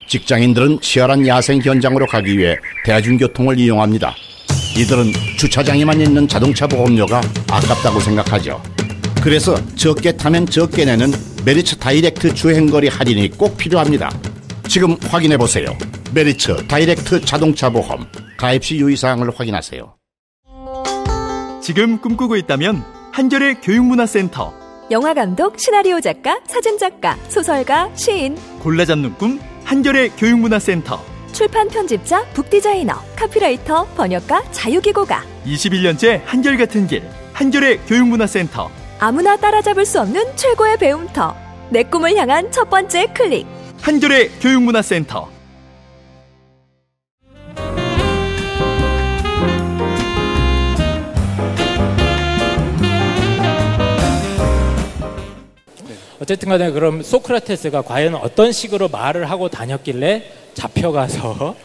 직장인들은 치열한 야생 현장으로 가기 위해 대중교통을 이용합니다. 이들은 주차장에만 있는 자동차 보험료가 아깝다고 생각하죠. 그래서 적게 타면 적게 내는 메리츠 다이렉트 주행거리 할인이 꼭 필요합니다. 지금 확인해보세요. 메리츠 다이렉트 자동차 보험. 가입 시 유의사항을 확인하세요. 지금 꿈꾸고 있다면 한겨레 교육문화센터. 영화감독, 시나리오 작가, 사진작가, 소설가, 시인. 골라 잡는 꿈 한겨레 교육문화센터. 출판 편집자, 북디자이너, 카피라이터, 번역가, 자유기고가. 21년째 한결같은 길 한겨레 교육문화센터. 아무나 따라잡을 수 없는 최고의 배움터. 내 꿈을 향한 첫 번째 클릭. 한겨레 교육문화센터. 어쨌든 간에 그럼 소크라테스가 과연 어떤 식으로 말을 하고 다녔길래 잡혀가서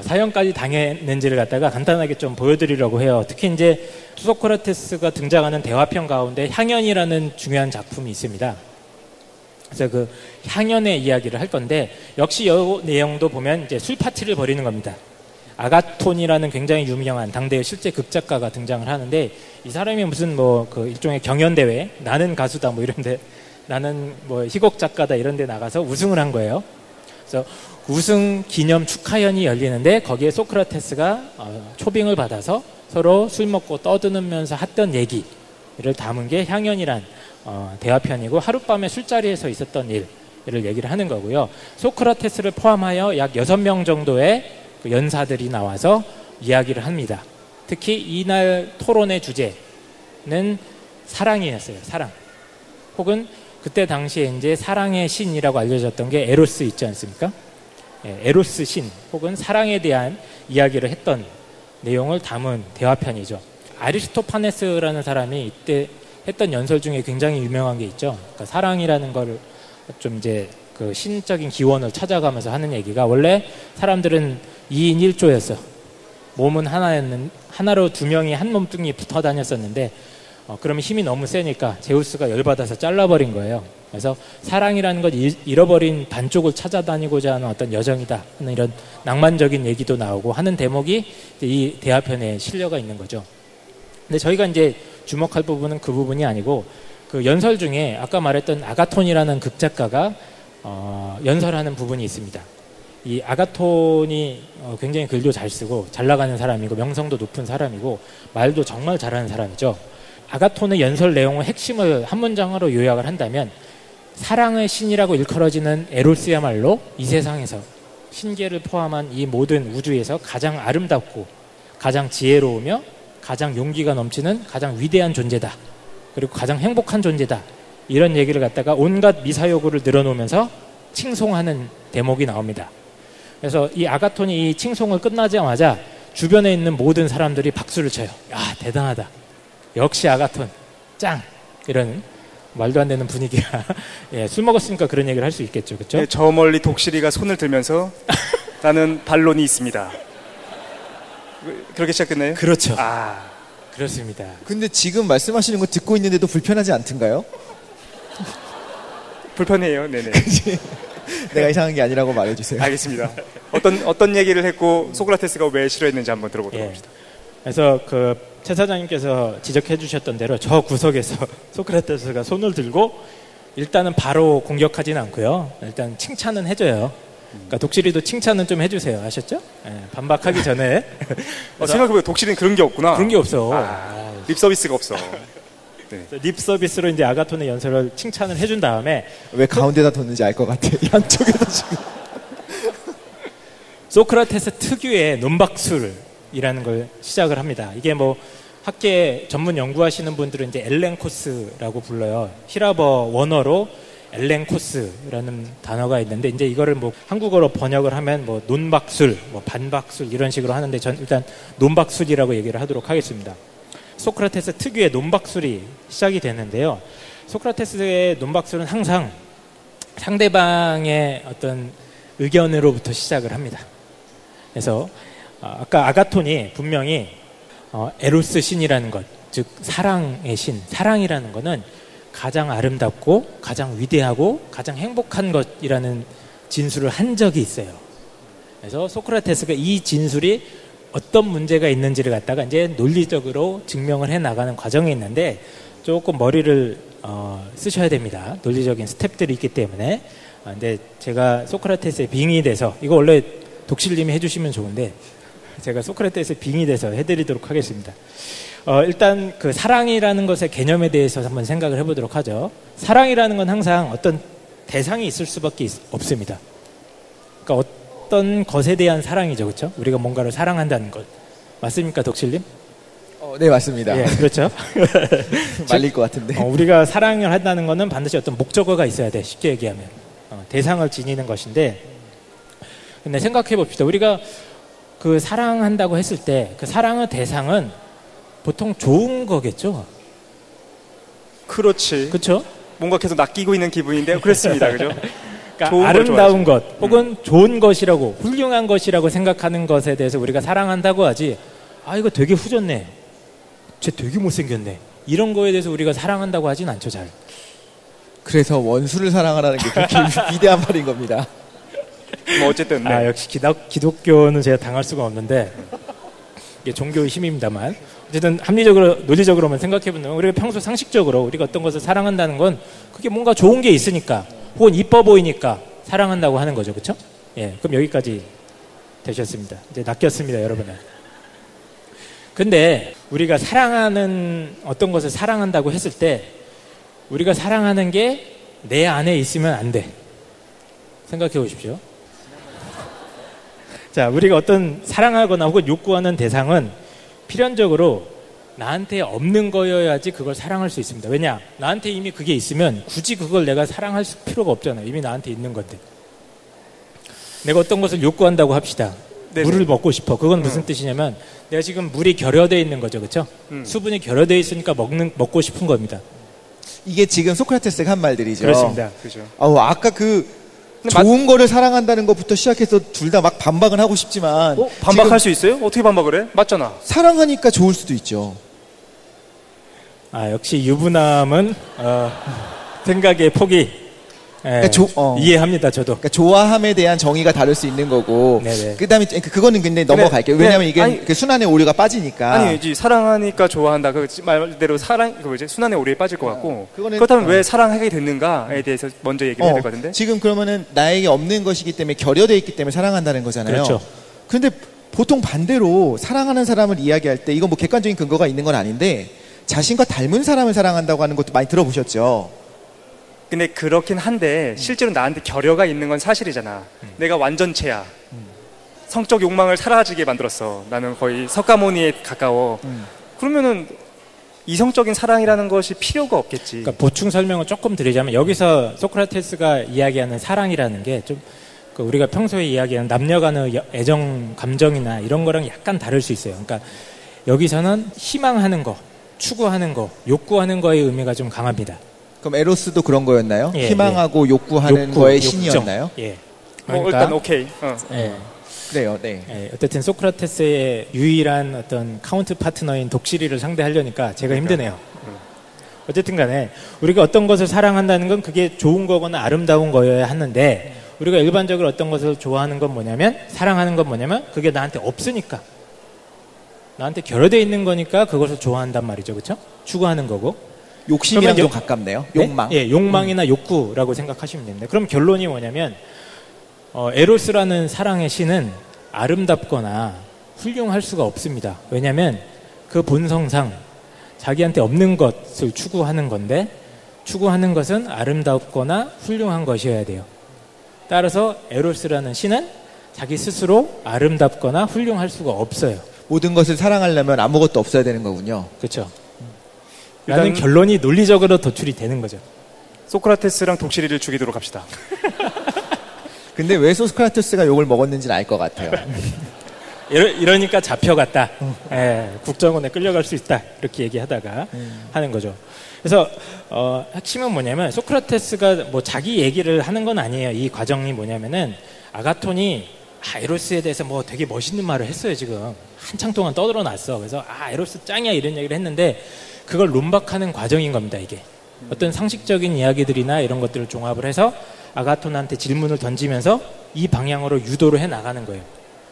사형까지 당했는지를 갖다가 간단하게 좀 보여드리려고 해요. 특히 이제 소크라테스가 등장하는 대화편 가운데 향연이라는 중요한 작품이 있습니다. 그래서 그 향연의 이야기를 할 건데 역시 이 내용도 보면 이제 술 파티를 벌이는 겁니다. 아가톤이라는 굉장히 유명한 당대의 실제 극작가가 등장을 하는데 이 사람이 무슨 뭐 그 일종의 경연대회, 나는 가수다 뭐 이런데 나는 뭐 희곡 작가다 이런 데 나가서 우승을 한 거예요. 그래서 우승 기념 축하연이 열리는데 거기에 소크라테스가 초빙을 받아서 서로 술 먹고 떠드는면서 했던 얘기를 담은 게 향연이란 대화편이고 하룻밤에 술자리에서 있었던 일을 얘기를 하는 거고요. 소크라테스를 포함하여 약 6명 정도의 그 연사들이 나와서 이야기를 합니다. 특히 이날 토론의 주제는 사랑이었어요. 사랑. 혹은 그때 당시에 이제 사랑의 신이라고 알려졌던 게 에로스 있지 않습니까? 에로스 신 혹은 사랑에 대한 이야기를 했던 내용을 담은 대화편이죠. 아리스토파네스라는 사람이 이때 했던 연설 중에 굉장히 유명한 게 있죠. 그러니까 사랑이라는 걸 좀 이제 그 신적인 기원을 찾아가면서 하는 얘기가 원래 사람들은 2인 1조였어. 몸은 하나로 두 명이 한 몸뚱이 붙어 다녔었는데 그러면 힘이 너무 세니까 제우스가 열받아서 잘라버린 거예요. 그래서 사랑이라는 것 잃어버린 반쪽을 찾아다니고자 하는 어떤 여정이다 하는 이런 낭만적인 얘기도 나오고 하는 대목이 이 대화편에 실려가 있는 거죠. 근데 저희가 이제 주목할 부분은 그 부분이 아니고 그 연설 중에 아까 말했던 아가톤이라는 극작가가 연설하는 부분이 있습니다. 이 아가톤이 굉장히 글도 잘 쓰고 잘 나가는 사람이고 명성도 높은 사람이고 말도 정말 잘하는 사람이죠. 아가톤의 연설 내용의 핵심을 한 문장으로 요약을 한다면 사랑의 신이라고 일컬어지는 에로스야말로 이 세상에서 신계를 포함한 이 모든 우주에서 가장 아름답고 가장 지혜로우며 가장 용기가 넘치는 가장 위대한 존재다. 그리고 가장 행복한 존재다. 이런 얘기를 갖다가 온갖 미사여구를 늘어놓으면서 칭송하는 대목이 나옵니다. 그래서 이 아가톤이 이 칭송을 끝나자마자 주변에 있는 모든 사람들이 박수를 쳐요. 야, 대단하다. 역시 아가톤 짱! 이런 말도 안 되는 분위기가 예, 술 먹었으니까 그런 얘기를 할 수 있겠죠. 그렇죠? 네, 저 멀리 독실이가 손을 들면서 나는 반론이 있습니다. 그렇게 시작됐나요? 그렇죠. 그렇습니다. 근데 지금 말씀하시는 거 듣고 있는데도 불편하지 않던가요? 불편해요. 네네. 내가 이상한 게 아니라고 말해주세요. 알겠습니다. 어떤 얘기를 했고 소크라테스가 왜 싫어했는지 한번 들어보도록 합시다. 그래서 그 최 사장님께서 지적해 주셨던 대로 저 구석에서 소크라테스가 손을 들고 일단은 바로 공격하지는 않고요. 일단 칭찬은 해줘요. 그러니까 독실이도 칭찬은 좀 해주세요. 아셨죠? 네, 반박하기 전에. 생각해보면 독실이는 그런 게 없구나. 그런 게 없어. 립 서비스가 없어. 네. 립 서비스로 이제 아가톤의 연설을 칭찬을 해준 다음에 왜 가운데다 뒀는지 알 것 같아. 양쪽에다 지금. 소크라테스 특유의 논박술이라는 걸 시작을 합니다. 이게 뭐 학계 전문 연구하시는 분들은 이제 엘렌코스라고 불러요. 히라버 원어로 엘렌코스라는 단어가 있는데 이제 이거를 뭐 한국어로 번역을 하면 뭐 논박술, 뭐 반박술 이런 식으로 하는데 전 일단 논박술이라고 얘기를 하도록 하겠습니다. 소크라테스 특유의 논박술이 시작이 되는데요. 소크라테스의 논박술은 항상 상대방의 어떤 의견으로부터 시작을 합니다. 그래서 아까 아가톤이 분명히 에로스 신이라는 것, 즉 사랑의 신, 사랑이라는 것은 가장 아름답고 가장 위대하고 가장 행복한 것이라는 진술을 한 적이 있어요. 그래서 소크라테스가 이 진술이 어떤 문제가 있는지를 갖다가 이제 논리적으로 증명을 해 나가는 과정이 있는데 조금 머리를 쓰셔야 됩니다. 논리적인 스텝들이 있기 때문에. 근데 제가 소크라테스의 빙의 돼서, 이거 원래 독실님이 해주시면 좋은데 제가 소크라테스의 빙의 돼서 해드리도록 하겠습니다. 일단 그 사랑이라는 것의 개념에 대해서 한번 생각을 해보도록 하죠. 사랑이라는 건 항상 어떤 대상이 있을 수밖에 없습니다. 그러니까 어떤 것에 대한 사랑이죠, 그렇죠? 우리가 뭔가를 사랑한다는 것 맞습니까, 독실님? 네, 맞습니다. 예, 그렇죠. 말릴 것 같은데. 우리가 사랑을 한다는 것은 반드시 어떤 목적어가 있어야 돼. 쉽게 얘기하면 대상을 지니는 것인데, 근데 생각해 봅시다. 우리가 그 사랑한다고 했을 때 그 사랑의 대상은 보통 좋은 거겠죠. 그렇지. 그렇죠? 뭔가 계속 낚이고 있는 기분인데 그렇습니다. 그죠? 그러니까 아름다운 것 혹은 좋은 것이라고, 훌륭한 것이라고 생각하는 것에 대해서 우리가 사랑한다고 하지, 아 이거 되게 후졌네, 쟤 되게 못생겼네, 이런 거에 대해서 우리가 사랑한다고 하진 않죠. 잘. 그래서 원수를 사랑하라는 게 그렇게 위대한 말인 겁니다. 뭐 어쨌든 네. 역시 기독교는 제가 당할 수가 없는데 이게 종교의 힘입니다만, 어쨌든 합리적으로 논리적으로만 생각해보면 우리가 평소 상식적으로 우리가 어떤 것을 사랑한다는 건 그게 뭔가 좋은 게 있으니까 혹은 이뻐 보이니까 사랑한다고 하는 거죠. 그렇죠? 예, 그럼 여기까지 되셨습니다. 이제 낚였습니다, 여러분은. 근데 우리가 사랑하는 어떤 것을 사랑한다고 했을 때 우리가 사랑하는 게 내 안에 있으면 안 돼. 생각해 보십시오. 자, 우리가 어떤 사랑하거나 혹은 욕구하는 대상은 필연적으로 나한테 없는 거여야지 그걸 사랑할 수 있습니다. 왜냐? 나한테 이미 그게 있으면 굳이 그걸 내가 사랑할 필요가 없잖아요. 이미 나한테 있는 건데. 내가 어떤 것을 욕구한다고 합시다. 네네. 물을 먹고 싶어. 그건 무슨 뜻이냐면 내가 지금 물이 결여되어 있는 거죠. 그렇죠? 수분이 결여되어 있으니까 먹고 싶은 겁니다. 이게 지금 소크라테스가 한 말들이죠. 그렇습니다. 그죠. 아까 그 좋은 거를 사랑한다는 것부터 시작해서 둘 다 막 반박은 하고 싶지만 반박할 수 있어요? 어떻게 반박을 해? 맞잖아. 사랑하니까 좋을 수도 있죠. 역시 유부남은 생각의 폭이 그러니까 이해합니다. 저도. 그러니까 좋아함에 대한 정의가 다를 수 있는 거고. 네네. 그다음에 그거는 근데 넘어갈게요. 왜냐하면 이게 그 순환의 오류가 빠지니까. 아니지, 사랑하니까 좋아한다. 그 말대로 순환의 오류에 빠질 것 같고. 그거는, 그렇다면 왜 사랑하게 됐는가에 대해서 먼저 얘기를 해야 될 것 같은데. 지금 그러면은 나에게 없는 것이기 때문에 결여되어 있기 때문에 사랑한다는 거잖아요. 그렇죠. 그런데 보통 반대로 사랑하는 사람을 이야기할 때 이건 뭐 객관적인 근거가 있는 건 아닌데 자신과 닮은 사람을 사랑한다고 하는 것도 많이 들어보셨죠. 근데 그렇긴 한데 실제로 나한테 결여가 있는 건 사실이잖아. 내가 완전체야. 성적 욕망을 사라지게 만들었어. 나는 거의 석가모니에 가까워. 그러면은 이성적인 사랑이라는 것이 필요가 없겠지. 그러니까 보충 설명을 조금 드리자면 여기서 소크라테스가 이야기하는 사랑이라는 게 좀 우리가 평소에 이야기하는 남녀 간의 애정 감정이나 이런 거랑 약간 다를 수 있어요. 그러니까 여기서는 희망하는 거, 추구하는 거, 욕구하는 거의 의미가 좀 강합니다. 그럼 에로스도 그런 거였나요? 예, 희망하고 욕구하는 거의 신이었나요? 예. 그러니까, 일단 오케이. 예. 그래요. 네. 예. 어쨌든 소크라테스의 유일한 어떤 카운트 파트너인 독실이를 상대하려니까 제가 힘드네요. 어쨌든 간에 우리가 어떤 것을 사랑한다는 건 그게 좋은 거거나 아름다운 거여야 하는데 우리가 일반적으로 어떤 것을 좋아하는 건 뭐냐면, 사랑하는 건 뭐냐면 그게 나한테 없으니까, 나한테 결여되어 있는 거니까 그것을 좋아한단 말이죠. 그렇죠? 추구하는 거고. 욕심이랑 좀 가깝네요. 욕망. 네? 예, 욕망이나 욕구라고 생각하시면 됩니다. 그럼 결론이 뭐냐면 에로스라는 사랑의 신은 아름답거나 훌륭할 수가 없습니다. 왜냐하면 그 본성상 자기한테 없는 것을 추구하는 건데, 추구하는 것은 아름답거나 훌륭한 것이어야 돼요. 따라서 에로스라는 신은 자기 스스로 아름답거나 훌륭할 수가 없어요. 모든 것을 사랑하려면 아무것도 없어야 되는 거군요. 그렇죠. 라는 결론이 논리적으로 도출이 되는 거죠. 소크라테스랑 독실이를 죽이도록 합시다. 근데 왜 소크라테스가 욕을 먹었는지는 알 것 같아요. 이러니까 잡혀갔다. 예, 국정원에 끌려갈 수 있다. 이렇게 얘기하다가 하는 거죠. 그래서 핵심은 뭐냐면 소크라테스가 뭐 자기 얘기를 하는 건 아니에요. 이 과정이 뭐냐면은 아가톤이 에로스에 대해서 뭐 되게 멋있는 말을 했어요. 지금 한창 동안 떠들어놨어. 그래서 에로스 짱이야 이런 얘기를 했는데 그걸 논박하는 과정인 겁니다. 이게 어떤 상식적인 이야기들이나 이런 것들을 종합을 해서 아가톤한테 질문을 던지면서 이 방향으로 유도를 해 나가는 거예요.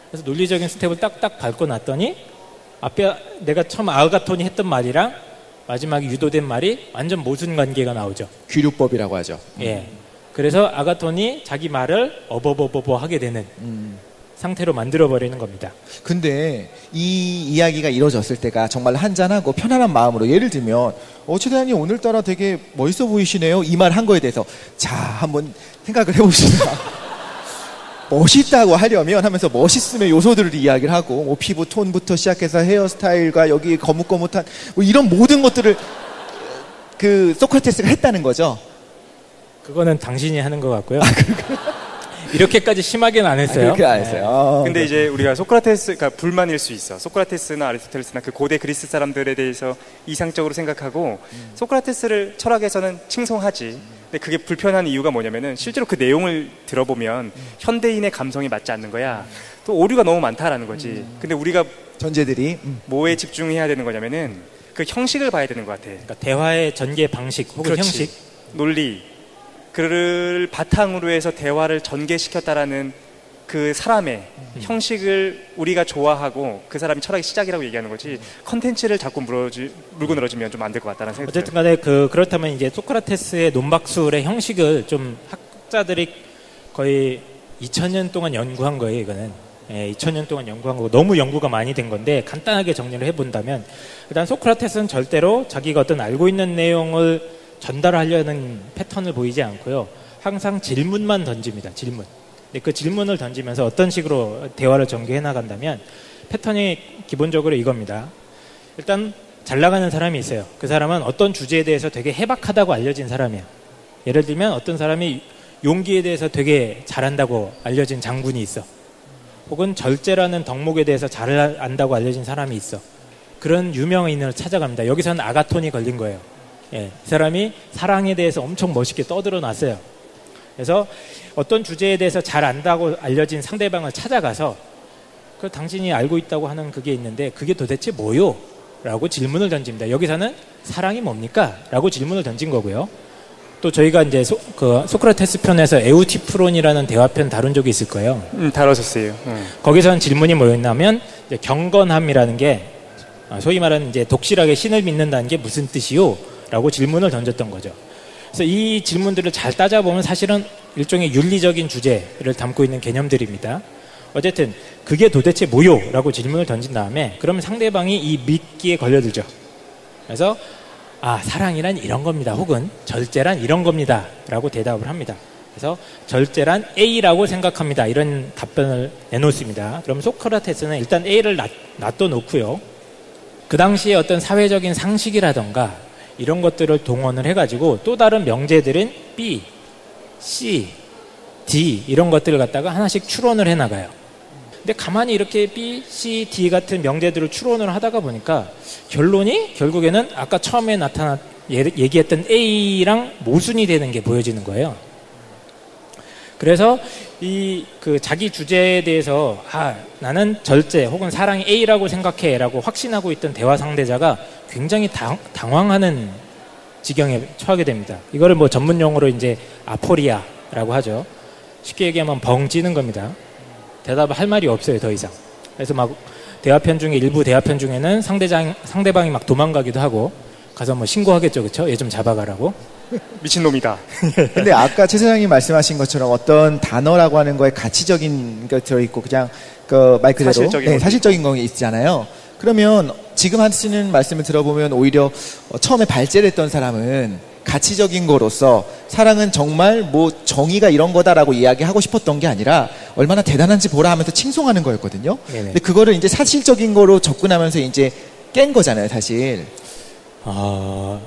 그래서 논리적인 스텝을 딱딱 밟고 났더니 앞에 내가 처음 아가톤이 했던 말이랑 마지막에 유도된 말이 완전 모순 관계가 나오죠. 귀류법이라고 하죠. 예. 그래서 아가톤이 자기 말을 어버버버버 하게 되는 상태로 만들어버리는 겁니다. 근데 이 이야기가 이루어졌을 때가 정말 한잔하고 편안한 마음으로, 예를 들면 최대장님 오늘따라 되게 멋있어 보이시네요, 이 말 한 거에 대해서 자 한번 생각을 해봅시다. 멋있다고 하려면 하면서 멋있음의 요소들을 이야기를 하고, 뭐 피부 톤부터 시작해서 헤어스타일과 여기 거뭇거뭇한 뭐 이런 모든 것들을 그 소크라테스가 했다는 거죠. 그거는 당신이 하는 것 같고요. 이렇게까지 심하게는 안 했어요. 그렇게 안 했어요. 네. 근데 이제 우리가 소크라테스가 불만일 수 있어. 소크라테스나 아리스토텔레스나 그 고대 그리스 사람들에 대해서 이상적으로 생각하고 소크라테스를 철학에서는 칭송하지. 근데 그게 불편한 이유가 뭐냐면은 실제로 그 내용을 들어보면 현대인의 감성이 맞지 않는 거야. 또 오류가 너무 많다라는 거지. 근데 우리가 전제들이 뭐에 집중해야 되는 거냐면은 그 형식을 봐야 되는 것 같아. 그러니까 대화의 전개 방식 혹은 그렇지. 형식, 논리, 그를 바탕으로 해서 대화를 전개시켰다라는 그 사람의 형식을 우리가 좋아하고 그 사람이 철학의 시작이라고 얘기하는 거지, 컨텐츠를 자꾸 물고 늘어지면 좀 안 될 것 같다는 생각이 어쨌든 간에 그렇다면 이제 소크라테스의 논박술의 형식을 좀 학자들이 거의 2000년 동안 연구한 거예요. 이거는 2000년 동안 연구한 거고 너무 연구가 많이 된 건데, 간단하게 정리를 해본다면 일단 소크라테스는 절대로 자기가 어떤 알고 있는 내용을 전달하려는 패턴을 보이지 않고요. 항상 질문만 던집니다. 질문. 근데 그 질문을 던지면서 어떤 식으로 대화를 전개해 나간다면 패턴이 기본적으로 이겁니다. 일단 잘 나가는 사람이 있어요. 그 사람은 어떤 주제에 대해서 되게 해박하다고 알려진 사람이에요. 예를 들면 어떤 사람이 용기에 대해서 되게 잘한다고 알려진 장군이 있어. 혹은 절제라는 덕목에 대해서 잘 안다고 알려진 사람이 있어. 그런 유명인을 찾아갑니다. 여기서는 아가톤이 걸린 거예요. 이 사람이 사랑에 대해서 엄청 멋있게 떠들어 놨어요. 그래서 어떤 주제에 대해서 잘 안다고 알려진 상대방을 찾아가서 그 당신이 알고 있다고 하는 그게 있는데 그게 도대체 뭐요? 라고 질문을 던집니다. 여기서는 사랑이 뭡니까? 라고 질문을 던진 거고요. 또 저희가 이제 소크라테스 편에서 에우티프론이라는 대화편 다룬 적이 있을 거예요. 다뤘었어요. 거기서는 질문이 뭐였냐면 이제 경건함이라는 게 소위 말하는 이제 독실하게 신을 믿는다는 게 무슨 뜻이요? 라고 질문을 던졌던 거죠. 그래서 이 질문들을 잘 따져보면 사실은 일종의 윤리적인 주제를 담고 있는 개념들입니다. 어쨌든 그게 도대체 뭐요? 라고 질문을 던진 다음에 그러면 상대방이 이 믿기에 걸려들죠. 그래서 사랑이란 이런 겁니다. 혹은 절제란 이런 겁니다. 라고 대답을 합니다. 그래서 절제란 A라고 생각합니다. 이런 답변을 내놓습니다. 그럼 소크라테스는 일단 A를 놔둬놓고요. 그 당시에 어떤 사회적인 상식이라던가 이런 것들을 동원을 해가지고 또 다른 명제들은 B, C, D 이런 것들을 갖다가 하나씩 추론을 해나가요. 근데 가만히 이렇게 B, C, D 같은 명제들을 추론을 하다가 보니까 결론이 결국에는 아까 처음에 얘기했던 A랑 모순이 되는 게 보여지는 거예요. 그래서 자기 주제에 대해서 나는 절제 혹은 사랑이 A라고 생각해 라고 확신하고 있던 대화 상대자가 굉장히 당황하는 지경에 처하게 됩니다. 이거를 뭐 전문 용어로 이제 아포리아라고 하죠. 쉽게 얘기하면 벙 찌는 겁니다. 대답을 할 말이 없어요, 더 이상. 그래서 막 일부 대화편 중에는 상대방이 막 도망가기도 하고 가서 뭐 신고하겠죠, 그렇죠? 얘 좀 잡아가라고. 미친놈이다. 근데 아까 최 사장님 말씀하신 것처럼 어떤 단어라고 하는 거에 가치적인 게 들어있고 그냥 그 말 그대로 사실적인 거 있잖아요. 그러면 지금 하시는 말씀을 들어보면 오히려 처음에 발제를 했던 사람은 가치적인 거로서 사랑은 정말 뭐 정의가 이런 거다라고 이야기하고 싶었던 게 아니라 얼마나 대단한지 보라 하면서 칭송하는 거였거든요. 네네. 근데 그거를 이제 사실적인 거로 접근하면서 이제 깬 거잖아요, 사실.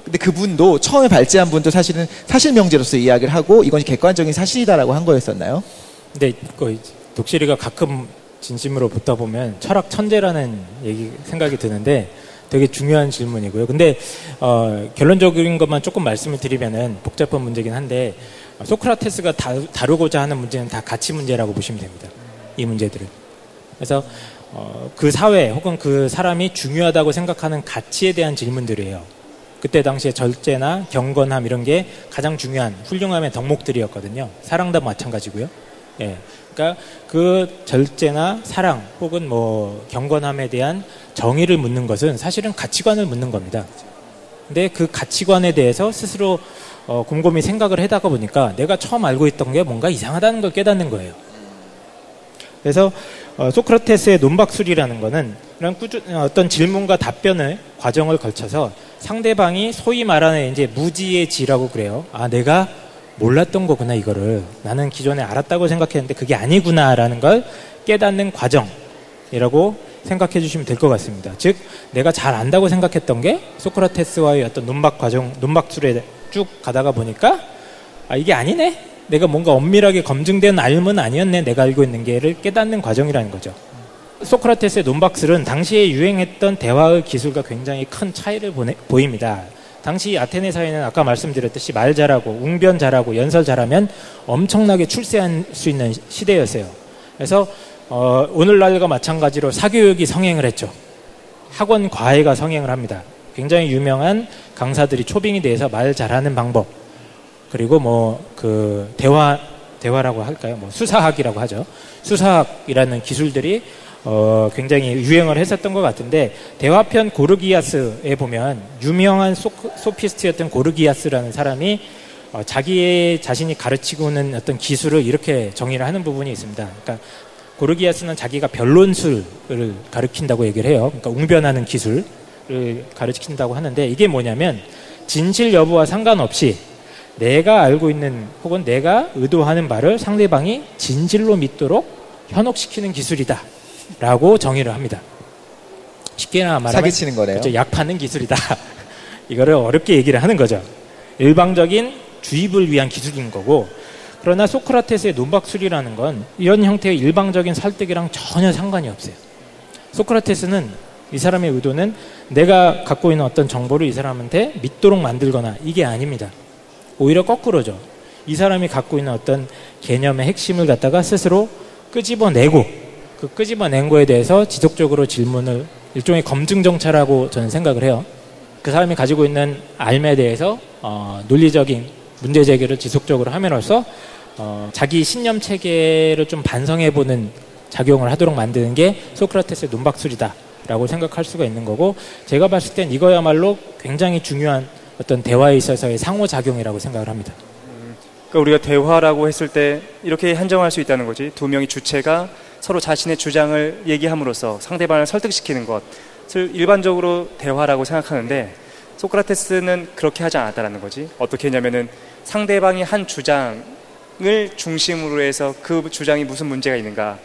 근데 그분도 처음에 발제한 분도 사실은 사실 명제로서 이야기를 하고 이건 객관적인 사실이다라고 한 거였었나요? 근데 독실이가 가끔 진심으로 붙다 보면 철학 천재라는 생각이 드는데 되게 중요한 질문이고요. 근데 결론적인 것만 조금 말씀을 드리면은 복잡한 문제긴 한데 소크라테스가 다루고자 하는 문제는 다 가치 문제라고 보시면 됩니다. 이 문제들은. 그래서 그 사회 혹은 그 사람이 중요하다고 생각하는 가치에 대한 질문들이에요. 그때 당시에 절제나 경건함 이런 게 가장 중요한 훌륭함의 덕목들이었거든요. 사랑도 마찬가지고요. 예. 그러니까 그 절제나 사랑 혹은 뭐 경건함에 대한 정의를 묻는 것은 사실은 가치관을 묻는 겁니다. 근데 그 가치관에 대해서 스스로 곰곰이 생각을 하다가 보니까 내가 처음 알고 있던 게 뭔가 이상하다는 걸 깨닫는 거예요. 그래서 소크라테스의 논박술이라는 거는 이런 어떤 질문과 답변의 과정을 걸쳐서 상대방이 소위 말하는 이제 무지의지라고 그래요. 아, 내가 몰랐던 거구나, 이거를. 나는 기존에 알았다고 생각했는데 그게 아니구나라는 걸 깨닫는 과정이라고 생각해 주시면 될 것 같습니다. 즉, 내가 잘 안다고 생각했던 게 소크라테스와의 어떤 논박 과정, 논박술에 쭉 가다가 보니까 아, 이게 아니네? 내가 뭔가 엄밀하게 검증된 알은 아니었네, 내가 알고 있는 게를 깨닫는 과정이라는 거죠. 소크라테스의 논박술은 당시에 유행했던 대화의 기술과 굉장히 큰 차이를 보입니다. 당시 아테네 사회는 아까 말씀드렸듯이 말 잘하고 웅변 잘하고 연설 잘하면 엄청나게 출세할 수 있는 시대였어요. 그래서 오늘날과 마찬가지로 사교육이 성행을 했죠. 학원 과외가 성행을 합니다. 굉장히 유명한 강사들이 초빙이 돼서 말 잘하는 방법, 그리고 뭐 그 대화라고 할까요? 뭐 수사학이라고 하죠. 수사학이라는 기술들이 굉장히 유행을 했었던 것 같은데, 대화편 고르기아스에 보면 유명한 소피스트였던 고르기아스라는 사람이 자신이 가르치고는 어떤 기술을 이렇게 정의를 하는 부분이 있습니다. 그러니까 고르기아스는 자기가 변론술을 가르친다고 얘기를 해요. 그러니까 웅변하는 기술을 가르친다고 하는데, 이게 뭐냐면 진실 여부와 상관없이 내가 알고 있는 혹은 내가 의도하는 말을 상대방이 진실로 믿도록 현혹시키는 기술이다 라고 정의를 합니다. 쉽게 말하면 사기치는 거네요. 그렇죠, 약 파는 기술이다. 이거를 어렵게 얘기를 하는 거죠. 일방적인 주입을 위한 기술인 거고, 그러나 소크라테스의 논박술이라는 건 이런 형태의 일방적인 설득이랑 전혀 상관이 없어요. 소크라테스는 이 사람의 의도는 내가 갖고 있는 어떤 정보를 이 사람한테 믿도록 만들거나 이게 아닙니다. 오히려 거꾸로죠. 이 사람이 갖고 있는 어떤 개념의 핵심을 갖다가 스스로 끄집어내고, 그 끄집어낸 거에 대해서 지속적으로 질문을, 일종의 검증 정찰하고 저는 생각을 해요. 그 사람이 가지고 있는 알에 대해서 논리적인 문제 제기를 지속적으로 함으로써 자기 신념 체계를 좀 반성해보는 작용을 하도록 만드는 게 소크라테스의 논박술이다라고 생각할 수가 있는 거고, 제가 봤을 땐 이거야말로 굉장히 중요한 어떤 대화에 있어서의 상호작용이라고 생각을 합니다. 그러니까 우리가 대화라고 했을 때 이렇게 한정할 수 있다는 거지. 두 명의 주체가 서로 자신의 주장을 얘기함으로써 상대방을 설득시키는 것을 일반적으로 대화라고 생각하는데, 소크라테스는 그렇게 하지 않았다는 거지. 어떻게 했냐면은 상대방이 한 주장을 중심으로 해서 그 주장이 무슨 문제가 있는가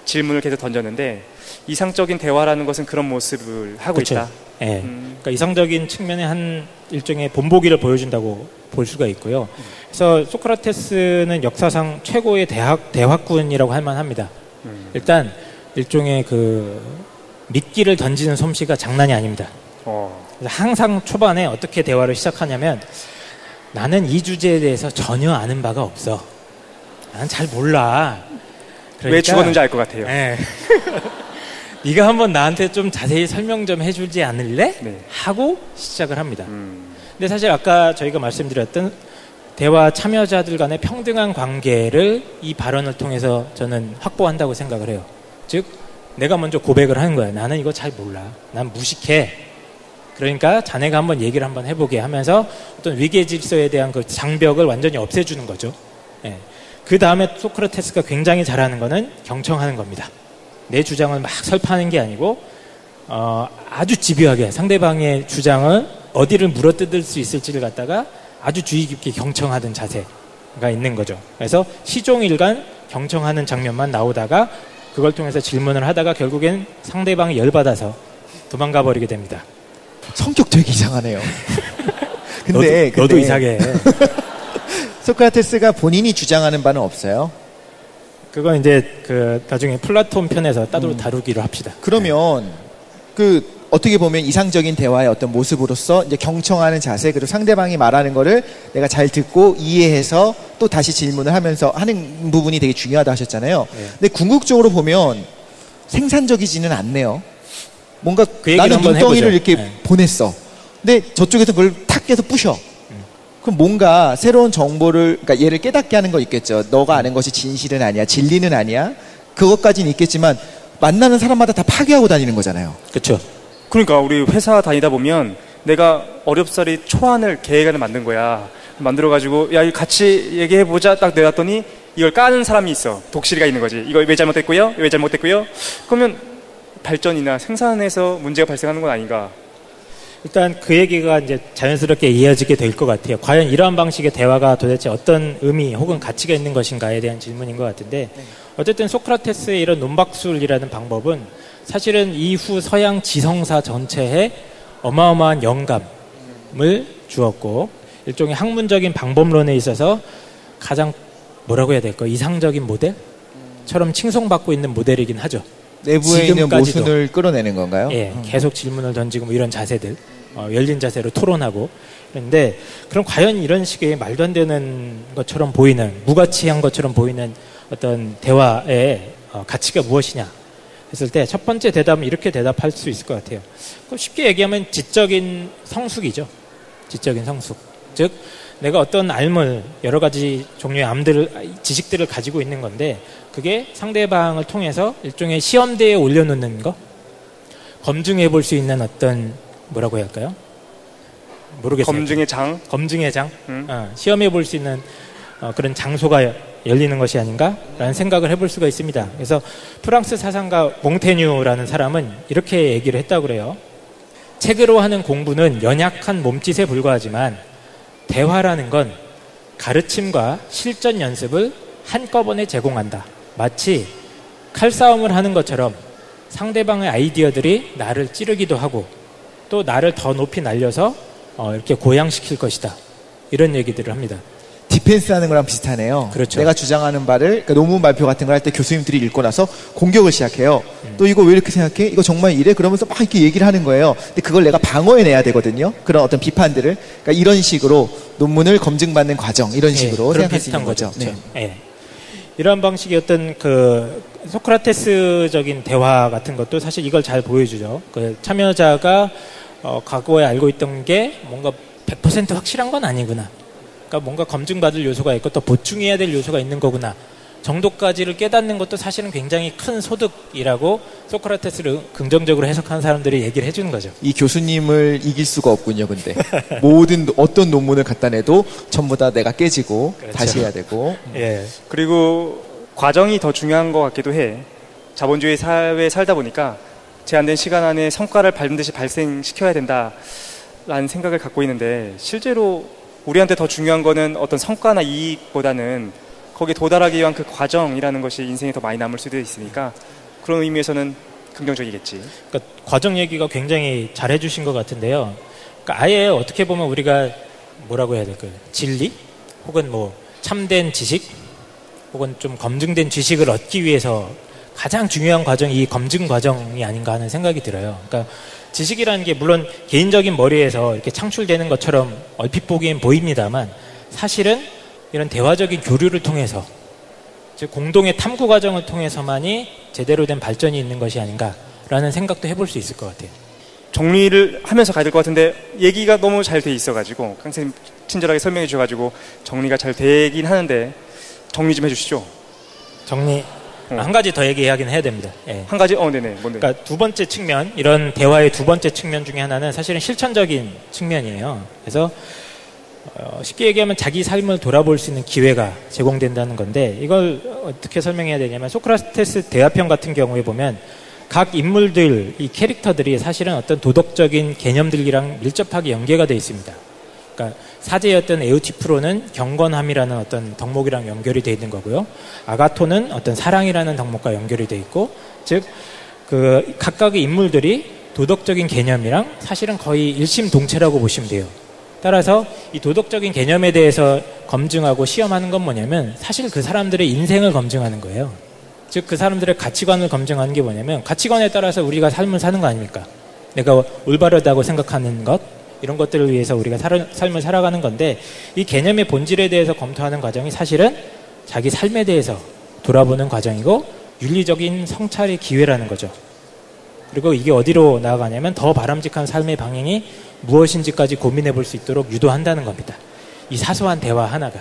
질문을 계속 던졌는데, 이상적인 대화라는 것은 그런 모습을 하고 그렇죠. 있다. 네. 그러니까 이상적인 측면의 한 일종의 본보기를 보여준다고 볼 수가 있고요. 그래서 소크라테스는 역사상 최고의 대화꾼이라고 할 만합니다. 일단 일종의 그 미끼를 던지는 솜씨가 장난이 아닙니다. 그래서 항상 초반에 어떻게 대화를 시작하냐면, 나는 이 주제에 대해서 전혀 아는 바가 없어. 나는 잘 몰라. 그러니까, 왜 죽었는지 알 것 같아요. 네. 네가 한번 나한테 좀 자세히 설명 좀 해주지 않을래? 네. 하고 시작을 합니다. 근데 사실 아까 저희가 말씀드렸던 대화 참여자들 간의 평등한 관계를 이 발언을 통해서 저는 확보한다고 생각을 해요. 즉, 내가 먼저 고백을 하는 거야. 나는 이거 잘 몰라. 난 무식해. 그러니까 자네가 한번 얘기를 한번 해보게 하면서 어떤 위계 질서에 대한 그 장벽을 완전히 없애주는 거죠. 예. 그 다음에 소크라테스가 굉장히 잘하는 거는 경청하는 겁니다. 내 주장을 막 설파하는 게 아니고 아주 집요하게 상대방의 주장을 어디를 물어뜯을 수 있을지를 갖다가 아주 주의 깊게 경청하던 자세가 있는 거죠. 그래서 시종일관 경청하는 장면만 나오다가 그걸 통해서 질문을 하다가 결국엔 상대방이 열받아서 도망가 버리게 됩니다. 성격 되게 이상하네요. 근데 너도 이상해. 소크라테스가 본인이 주장하는 바는 없어요? 그건 이제 그 나중에 플라톤 편에서 따로 다루기로 합시다. 그러면 그 어떻게 보면 이상적인 대화의 어떤 모습으로서 이제 경청하는 자세, 그리고 상대방이 말하는 거를 내가 잘 듣고 이해해서 또 다시 질문을 하면서 하는 부분이 되게 중요하다 하셨잖아요. 네. 근데 궁극적으로 보면 생산적이지는 않네요. 뭔가 그 나는 눈덩이를 이렇게 보냈어. 근데 저쪽에서 그걸 탁 깨서 부셔. 그럼 뭔가 새로운 정보를, 그러니까 얘를 깨닫게 하는 거 있겠죠. 너가 아는 것이 진실은 아니야, 진리는 아니야. 그것까지는 있겠지만 만나는 사람마다 다 파괴하고 다니는 거잖아요. 그렇죠. 그러니까 우리 회사 다니다 보면 내가 어렵사리 초안을 계획안을 만든 거야. 만들어가지고 야, 이거 같이 얘기해보자 딱 내놨더니 이걸 까는 사람이 있어. 독실이가 있는 거지. 이거 왜 잘못됐고요? 왜 잘못됐고요? 그러면 발전이나 생산에서 문제가 발생하는 건 아닌가? 일단 그 얘기가 이제 자연스럽게 이어지게 될 것 같아요. 과연 이러한 방식의 대화가 도대체 어떤 의미 혹은 가치가 있는 것인가에 대한 질문인 것 같은데, 어쨌든 소크라테스의 이런 논박술이라는 방법은 사실은 이후 서양 지성사 전체에 어마어마한 영감을 주었고, 일종의 학문적인 방법론에 있어서 가장 뭐라고 해야 될까요? 이상적인 모델처럼 칭송받고 있는 모델이긴 하죠. 내부에 있는 모순을 끌어내는 건가요? 예, 계속 질문을 던지고 뭐 이런 자세들, 열린 자세로 토론하고. 그런데 그럼 과연 이런 식의 말도 안 되는 것처럼 보이는, 무가치한 것처럼 보이는 어떤 대화의 가치가 무엇이냐 했을 때 첫 번째 대답은 이렇게 대답할 수 있을 것 같아요. 쉽게 얘기하면 지적인 성숙이죠. 지적인 성숙. 즉 내가 어떤 알물, 여러 가지 종류의 지식들을 가지고 있는 건데, 그게 상대방을 통해서 일종의 시험대에 올려놓는 거, 검증해 볼 수 있는 어떤, 뭐라고 해야 할까요? 모르겠어요. 검증의 장? 검증의 장? 시험해 볼 수 있는 그런 장소가 열리는 것이 아닌가라는 생각을 해볼 수가 있습니다. 그래서 프랑스 사상가 몽테뉴라는 사람은 이렇게 얘기를 했다고 그래요. 책으로 하는 공부는 연약한 몸짓에 불과하지만 대화라는 건 가르침과 실전 연습을 한꺼번에 제공한다. 마치 칼싸움을 하는 것처럼 상대방의 아이디어들이 나를 찌르기도 하고 또 나를 더 높이 날려서 이렇게 고양시킬 것이다. 이런 얘기들을 합니다. 디펜스 하는 거랑 비슷하네요. 그렇죠. 내가 주장하는 바를, 그러니까 논문 발표 같은 걸 할 때 교수님들이 읽고 나서 공격을 시작해요. 또 이거 왜 이렇게 생각해? 이거 정말 이래? 그러면서 막 이렇게 얘기를 하는 거예요. 근데 그걸 내가 방어해내야 되거든요. 그런 어떤 비판들을. 그러니까 이런 식으로 논문을 검증받는 과정, 이런 식으로 생각할 수 있는 거죠. 네. 네. 이러한 방식의 어떤 그 소크라테스적인 대화 같은 것도 사실 이걸 잘 보여주죠. 그 참여자가 과거에 알고 있던 게 뭔가 100% 확실한 건 아니구나. 그러니까 뭔가 검증받을 요소가 있고 또 보충해야 될 요소가 있는 거구나 정도까지를 깨닫는 것도 사실은 굉장히 큰 소득이라고 소크라테스를 긍정적으로 해석하는 사람들이 얘기를 해주는 거죠. 이 교수님을 이길 수가 없군요. 근데 모든 어떤 논문을 갖다 내도 전부 다 내가 깨지고 그렇죠. 다시 해야 되고. 예. 그리고 과정이 더 중요한 것 같기도 해. 자본주의 사회에 살다 보니까 제한된 시간 안에 성과를 반드시 발생시켜야 된다라는 생각을 갖고 있는데, 실제로 우리한테 더 중요한 거는 어떤 성과나 이익보다는 거기에 도달하기 위한 그 과정이라는 것이 인생에 더 많이 남을 수도 있으니까 그런 의미에서는 긍정적이겠지. 그러니까 과정 얘기가 굉장히 잘 해주신 것 같은데요. 그러니까 아예 어떻게 보면 우리가 뭐라고 해야 될까요? 진리? 혹은 뭐 참된 지식? 혹은 좀 검증된 지식을 얻기 위해서 가장 중요한 과정이 이 검증 과정이 아닌가 하는 생각이 들어요. 그러니까 지식이라는 게 물론 개인적인 머리에서 이렇게 창출되는 것처럼 얼핏 보기엔 보입니다만 사실은 이런 대화적인 교류를 통해서, 즉 공동의 탐구 과정을 통해서만이 제대로 된 발전이 있는 것이 아닌가라는 생각도 해볼 수 있을 것 같아요. 정리를 하면서 가야 될 것 같은데 얘기가 너무 잘 돼 있어가지고 강 선생님 친절하게 설명해 주셔가지고 정리가 잘 되긴 하는데 정리 좀 해주시죠. 정리 한 가지 더 얘기하긴 해야 됩니다. 예. 한 가지? 네네. 뭔데? 그러니까 두 번째 측면, 이런 대화의 두 번째 측면 중에 하나는 사실은 실천적인 측면이에요. 그래서 쉽게 얘기하면 자기 삶을 돌아볼 수 있는 기회가 제공된다는 건데, 이걸 어떻게 설명해야 되냐면 소크라테스 대화편 같은 경우에 보면 각 인물들, 이 캐릭터들이 사실은 어떤 도덕적인 개념들이랑 밀접하게 연계가 되어 있습니다. 그러니까 사제였던 에우티프로는 경건함이라는 어떤 덕목이랑 연결이 되어 있는 거고요. 아가토는 어떤 사랑이라는 덕목과 연결이 되어 있고, 즉 그 각각의 인물들이 도덕적인 개념이랑 사실은 거의 일심동체라고 보시면 돼요. 따라서 이 도덕적인 개념에 대해서 검증하고 시험하는 건 뭐냐면 사실 그 사람들의 인생을 검증하는 거예요. 즉 그 사람들의 가치관을 검증하는 게 뭐냐면 가치관에 따라서 우리가 삶을 사는 거 아닙니까? 내가 올바르다고 생각하는 것, 이런 것들을 위해서 우리가 삶을 살아가는 건데, 이 개념의 본질에 대해서 검토하는 과정이 사실은 자기 삶에 대해서 돌아보는 과정이고 윤리적인 성찰의 기회라는 거죠. 그리고 이게 어디로 나아가냐면 더 바람직한 삶의 방향이 무엇인지까지 고민해 볼 수 있도록 유도한다는 겁니다. 이 사소한 대화 하나가.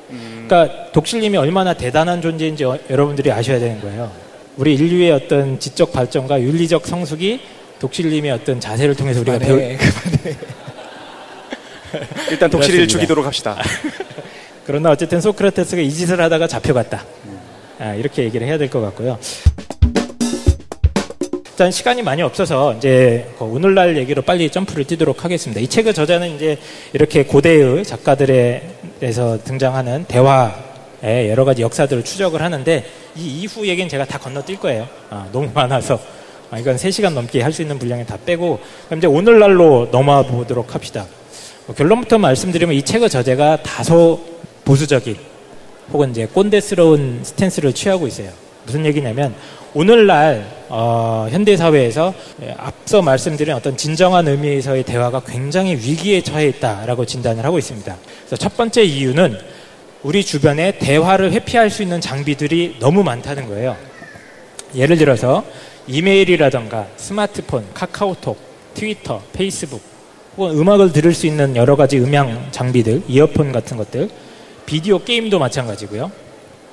그러니까 독실님이 얼마나 대단한 존재인지 여러분들이 아셔야 되는 거예요. 우리 인류의 어떤 지적 발전과 윤리적 성숙이 독실님의 어떤 자세를 통해서 우리가 일단 독실이를 죽이도록 합시다. 그러나 어쨌든 소크라테스가 이 짓을 하다가 잡혀갔다. 이렇게 얘기를 해야 될 것 같고요. 일단 시간이 많이 없어서 이제 오늘날 얘기로 빨리 점프를 뛰도록 하겠습니다. 이 책의 저자는 이제 이렇게 고대의 작가들에서 등장하는 대화의 여러 가지 역사들을 추적을 하는데 이 이후 얘기는 제가 다 건너뛸 거예요. 너무 많아서. 이건 3시간 넘게 할 수 있는 분량에 다 빼고 그럼 이제 오늘날로 넘어와 보도록 합시다. 결론부터 말씀드리면 이 책의 저자가 다소 보수적인 혹은 이제 꼰대스러운 스탠스를 취하고 있어요. 무슨 얘기냐면 오늘날 현대 사회에서 앞서 말씀드린 어떤 진정한 의미에서의 대화가 굉장히 위기에 처해 있다라고 진단을 하고 있습니다. 그래서 첫 번째 이유는 우리 주변에 대화를 회피할 수 있는 장비들이 너무 많다는 거예요. 예를 들어서 이메일이라던가 스마트폰, 카카오톡, 트위터, 페이스북 혹은 음악을 들을 수 있는 여러 가지 음향 장비들, 이어폰 같은 것들, 비디오 게임도 마찬가지고요.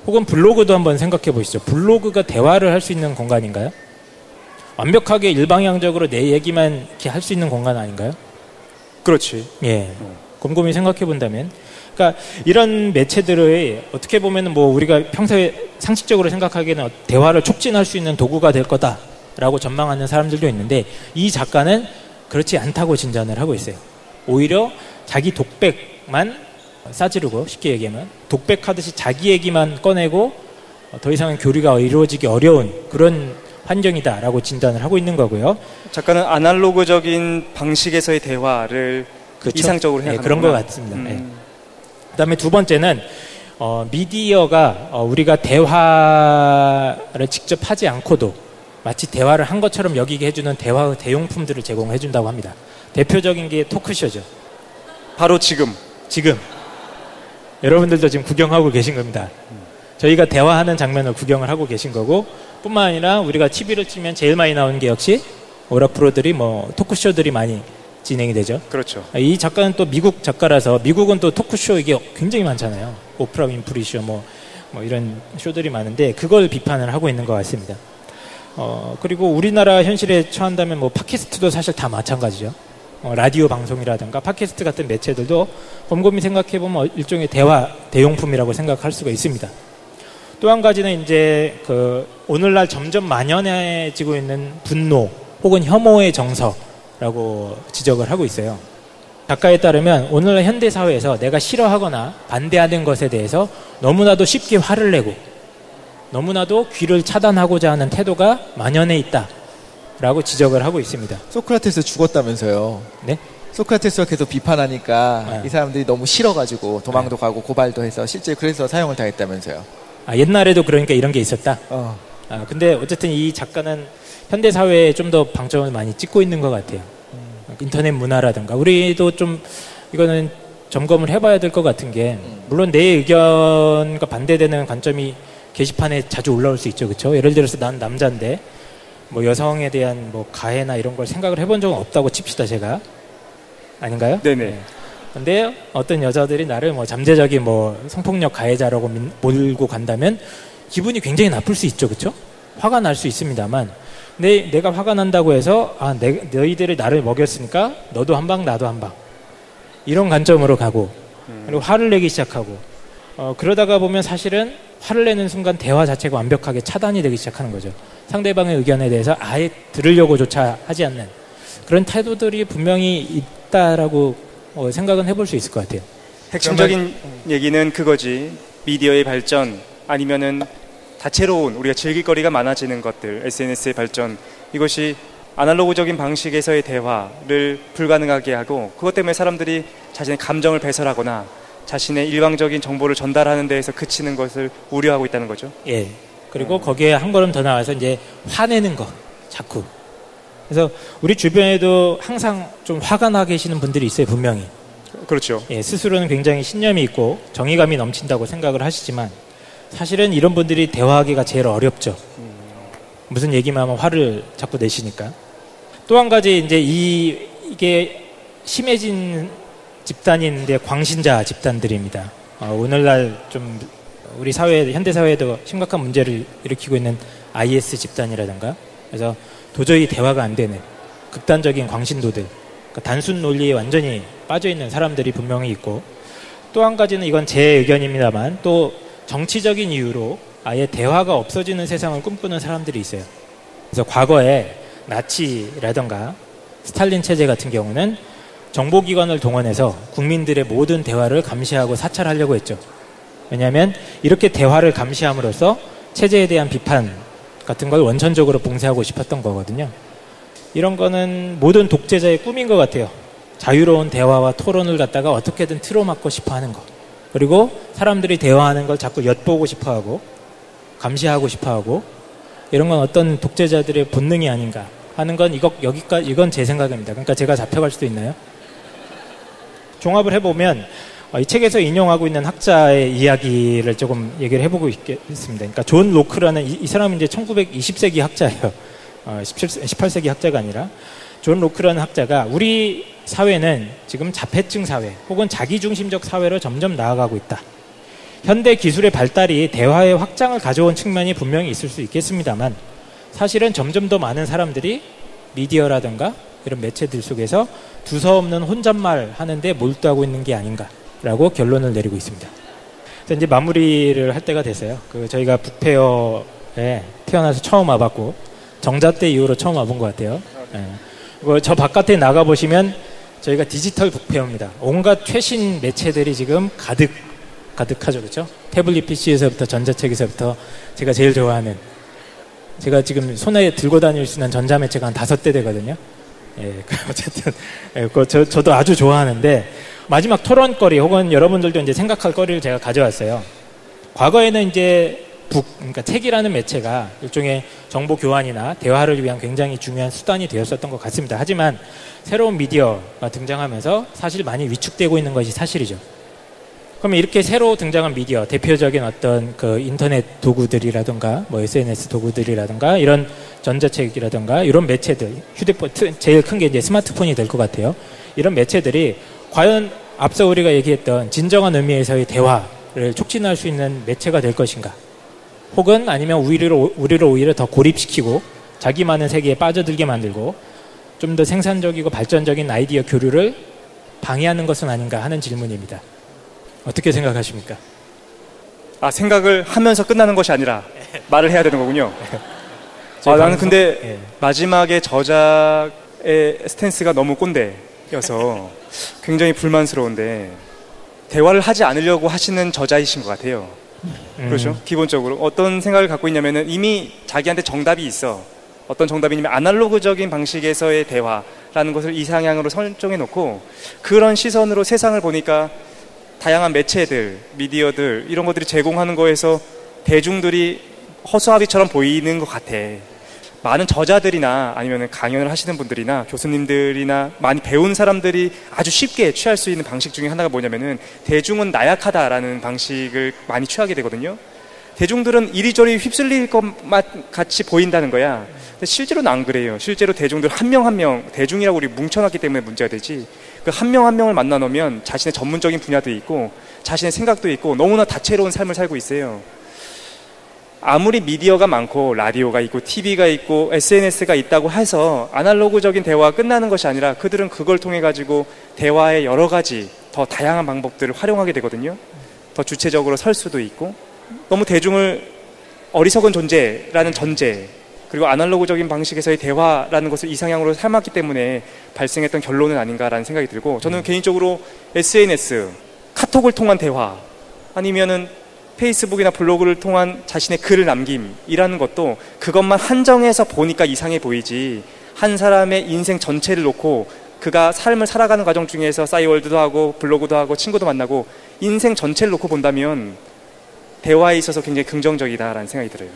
혹은 블로그도 한번 생각해 보시죠. 블로그가 대화를 할 수 있는 공간인가요? 완벽하게 일방향적으로 내 얘기만 이렇게 할 수 있는 공간 아닌가요? 그렇지. 예. 곰곰이 생각해 본다면. 그러니까 이런 매체들의 어떻게 보면 뭐 우리가 평소에 상식적으로 생각하기에는 대화를 촉진할 수 있는 도구가 될 거다라고 전망하는 사람들도 있는데 이 작가는 그렇지 않다고 진단을 하고 있어요. 오히려 자기 독백만 싸지르고 쉽게 얘기하면 독백하듯이 자기 얘기만 꺼내고 더 이상은 교류가 이루어지기 어려운 그런 환경이다라고 진단을 하고 있는 거고요. 작가는 아날로그적인 방식에서의 대화를 그렇죠? 이상적으로 해야 그런 것 같습니다. 그다음에 두 번째는 미디어가 우리가 대화를 직접 하지 않고도 마치 대화를 한 것처럼 여기게 해주는 대화의 대용품들을 제공해 준다고 합니다. 대표적인 게 토크쇼죠. 바로 지금 여러분들도 지금 구경하고 계신 겁니다. 저희가 대화하는 장면을 구경을 하고 계신 거고 뿐만 아니라 우리가 TV를 치면 제일 많이 나오는 게 역시 오락 프로들이 뭐 토크쇼들이 많이 진행이 되죠. 그렇죠. 이 작가는 또 미국 작가라서 미국은 또 토크쇼 이게 굉장히 많잖아요. 오프라 윈프리 쇼 뭐 이런 쇼들이 많은데 그걸 비판을 하고 있는 것 같습니다. 그리고 우리나라 현실에 처한다면 뭐 팟캐스트도 사실 다 마찬가지죠. 라디오 방송이라든가 팟캐스트 같은 매체들도 곰곰이 생각해보면 일종의 대화 대용품이라고 생각할 수가 있습니다. 또 한 가지는 이제 오늘날 점점 만연해지고 있는 분노 혹은 혐오의 정서라고 지적을 하고 있어요. 작가에 따르면 오늘날 현대 사회에서 내가 싫어하거나 반대하는 것에 대해서 너무나도 쉽게 화를 내고 너무나도 귀를 차단하고자 하는 태도가 만연해 있다라고 지적을 하고 있습니다. 소크라테스 죽었다면서요. 네? 소크라테스가 계속 비판하니까 이 사람들이 너무 싫어가지고 도망도 가고 고발도 해서 실제 그래서 사형을 당했다면서요. 옛날에도 그러니까 이런 게 있었다? 근데 어쨌든 이 작가는 현대 사회에 좀 더 방점을 많이 찍고 있는 것 같아요. 인터넷 문화라든가 우리도 좀 이거는 점검을 해봐야 될 것 같은 게 물론 내 의견과 반대되는 관점이 게시판에 자주 올라올 수 있죠, 그렇죠? 예를 들어서 난 남자인데 뭐 여성에 대한 뭐 가해나 이런 걸 생각을 해본 적은 없다고 칩시다, 제가. 아닌가요? 네네. 근데 어떤 여자들이 나를 뭐 잠재적인 뭐 성폭력 가해자라고 몰고 간다면 기분이 굉장히 나쁠 수 있죠, 그렇죠? 화가 날 수 있습니다만, 내가 화가 난다고 해서 너희들이 나를 먹였으니까 너도 한 방 나도 한 방 이런 관점으로 가고 그리고 화를 내기 시작하고 그러다가 보면 사실은 화를 내는 순간 대화 자체가 완벽하게 차단이 되기 시작하는 거죠. 상대방의 의견에 대해서 아예 들으려고조차 하지 않는 그런 태도들이 분명히 있다라고 생각은 해볼 수 있을 것 같아요. 핵심적인 얘기는 그거지. 미디어의 발전 아니면은 다채로운 우리가 즐길 거리가 많아지는 것들, SNS의 발전, 이것이 아날로그적인 방식에서의 대화를 불가능하게 하고 그것 때문에 사람들이 자신의 감정을 배설하거나 자신의 일방적인 정보를 전달하는 데에서 그치는 것을 우려하고 있다는 거죠. 예. 그리고 거기에 한 걸음 더 나와서 이제 화내는 거, 자꾸. 그래서 우리 주변에도 항상 좀 화가 나 계시는 분들이 있어요, 분명히. 그렇죠. 예, 스스로는 굉장히 신념이 있고 정의감이 넘친다고 생각을 하시지만 사실은 이런 분들이 대화하기가 제일 어렵죠. 무슨 얘기만 하면 화를 자꾸 내시니까. 또 한 가지 이제 이게 심해진 집단이 있는데 광신자 집단들입니다. 오늘날 좀 우리 사회, 현대 사회에도 심각한 문제를 일으키고 있는 IS 집단이라든가, 그래서 도저히 대화가 안 되는 극단적인 광신도들, 그러니까 단순 논리에 완전히 빠져 있는 사람들이 분명히 있고, 또 한 가지는 이건 제 의견입니다만 또 정치적인 이유로 아예 대화가 없어지는 세상을 꿈꾸는 사람들이 있어요. 그래서 과거에 나치라든가 스탈린 체제 같은 경우는 정보기관을 동원해서 국민들의 모든 대화를 감시하고 사찰하려고 했죠. 왜냐하면 이렇게 대화를 감시함으로써 체제에 대한 비판 같은 걸 원천적으로 봉쇄하고 싶었던 거거든요. 이런 거는 모든 독재자의 꿈인 것 같아요. 자유로운 대화와 토론을 갖다가 어떻게든 틀어막고 싶어 하는 거. 그리고 사람들이 대화하는 걸 자꾸 엿보고 싶어 하고 감시하고 싶어 하고, 이런 건 어떤 독재자들의 본능이 아닌가 하는 건 이건 제 생각입니다. 그러니까 제가 잡혀갈 수도 있나요? 종합을 해보면 이 책에서 인용하고 있는 학자의 이야기를 조금 얘기를 해보고 있겠습니다. 그러니까 존 로크라는 이 사람은 이제 1920세기 학자예요. 18세기 학자가 아니라 존 로크라는 학자가 우리 사회는 지금 자폐증 사회 혹은 자기중심적 사회로 점점 나아가고 있다. 현대 기술의 발달이 대화의 확장을 가져온 측면이 분명히 있을 수 있겠습니다만 사실은 점점 더 많은 사람들이 미디어라든가 이런 매체들 속에서 두서없는 혼잣말 하는데 몰두하고 있는 게 아닌가라고 결론을 내리고 있습니다. 그래서 이제 마무리를 할 때가 됐어요. 저희가 북페어에 태어나서 처음 와봤고 정자 때 이후로 처음 와본 것 같아요. 저 바깥에 나가보시면 저희가 디지털 북페어입니다. 온갖 최신 매체들이 지금 가득하죠. 그렇죠? 태블릿 PC에서부터 전자책에서부터 제가 제일 좋아하는, 제가 지금 손에 들고 다닐 수 있는 전자매체가 한 5대 되거든요. 어쨌든 저도 아주 좋아하는데, 마지막 토론거리 혹은 여러분들도 이제 생각할 거리를 제가 가져왔어요. 과거에는 이제 그러니까 책이라는 매체가 일종의 정보 교환이나 대화를 위한 굉장히 중요한 수단이 되었었던 것 같습니다. 하지만 새로운 미디어가 등장하면서 사실 많이 위축되고 있는 것이 사실이죠. 그러면 이렇게 새로 등장한 미디어, 대표적인 어떤 인터넷 도구들이라든가 SNS 도구들이라든가 이런 전자책이라든가 이런 매체들, 휴대폰, 제일 큰 게 이제 스마트폰이 될 것 같아요. 이런 매체들이 과연 앞서 우리가 얘기했던 진정한 의미에서의 대화를 촉진할 수 있는 매체가 될 것인가? 혹은 아니면 우리를 오히려 더 고립시키고 자기만의 세계에 빠져들게 만들고 좀 더 생산적이고 발전적인 아이디어 교류를 방해하는 것은 아닌가 하는 질문입니다. 어떻게 생각하십니까? 생각을 하면서 끝나는 것이 아니라 말을 해야 되는 거군요. 나는 근데 마지막에 저작의 스탠스가 너무 꼰대여서 굉장히 불만스러운데, 대화를 하지 않으려고 하시는 저자이신 것 같아요. 그렇죠? 기본적으로 어떤 생각을 갖고 있냐면은 이미 자기한테 정답이 있어. 어떤 정답이냐면 아날로그적인 방식에서의 대화라는 것을 이상향으로 설정해 놓고 그런 시선으로 세상을 보니까 다양한 매체들, 미디어들 이런 것들이 제공하는 거에서 대중들이 허수아비처럼 보이는 것 같아. 많은 저자들이나 아니면 강연을 하시는 분들이나 교수님들이나 많이 배운 사람들이 아주 쉽게 취할 수 있는 방식 중에 하나가 뭐냐면은 대중은 나약하다라는 방식을 많이 취하게 되거든요. 대중들은 이리저리 휩쓸릴 것만 같이 보인다는 거야. 근데 실제로는 안 그래요. 실제로 대중들 한 명 한 명, 대중이라고 우리 뭉쳐놨기 때문에 문제가 되지, 그 한 명 한 명을 만나 놓으면 자신의 전문적인 분야도 있고 자신의 생각도 있고 너무나 다채로운 삶을 살고 있어요. 아무리 미디어가 많고 라디오가 있고 TV가 있고 SNS가 있다고 해서 아날로그적인 대화가 끝나는 것이 아니라 그들은 그걸 통해 가지고 대화의 여러 가지 더 다양한 방법들을 활용하게 되거든요. 더 주체적으로 설 수도 있고, 너무 대중을 어리석은 존재라는 전제, 그리고 아날로그적인 방식에서의 대화라는 것을 이상향으로 삼았기 때문에 발생했던 결론은 아닌가라는 생각이 들고, 저는 개인적으로 SNS, 카톡을 통한 대화 아니면은 페이스북이나 블로그를 통한 자신의 글을 남김이라는 것도 그것만 한정해서 보니까 이상해 보이지, 한 사람의 인생 전체를 놓고 그가 삶을 살아가는 과정 중에서 싸이월드도 하고 블로그도 하고 친구도 만나고 인생 전체를 놓고 본다면 대화에 있어서 굉장히 긍정적이다라는 생각이 들어요.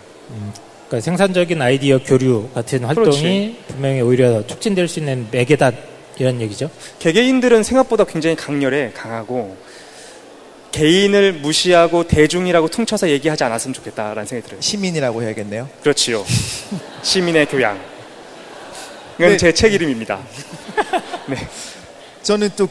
그러니까 생산적인 아이디어 교류 같은 활동이 그렇지. 분명히 오히려 촉진될 수 있는 매개다 이런 얘기죠. 개개인들은 생각보다 굉장히 강하고 개인을 무시하고 대중이라고 퉁쳐서 얘기하지 않았으면 좋겠다라는 생각이 들어요. 시민이라고 해야겠네요. 그렇지요. 시민의 교양. 이건 제 책 이름입니다. 네. 저는 또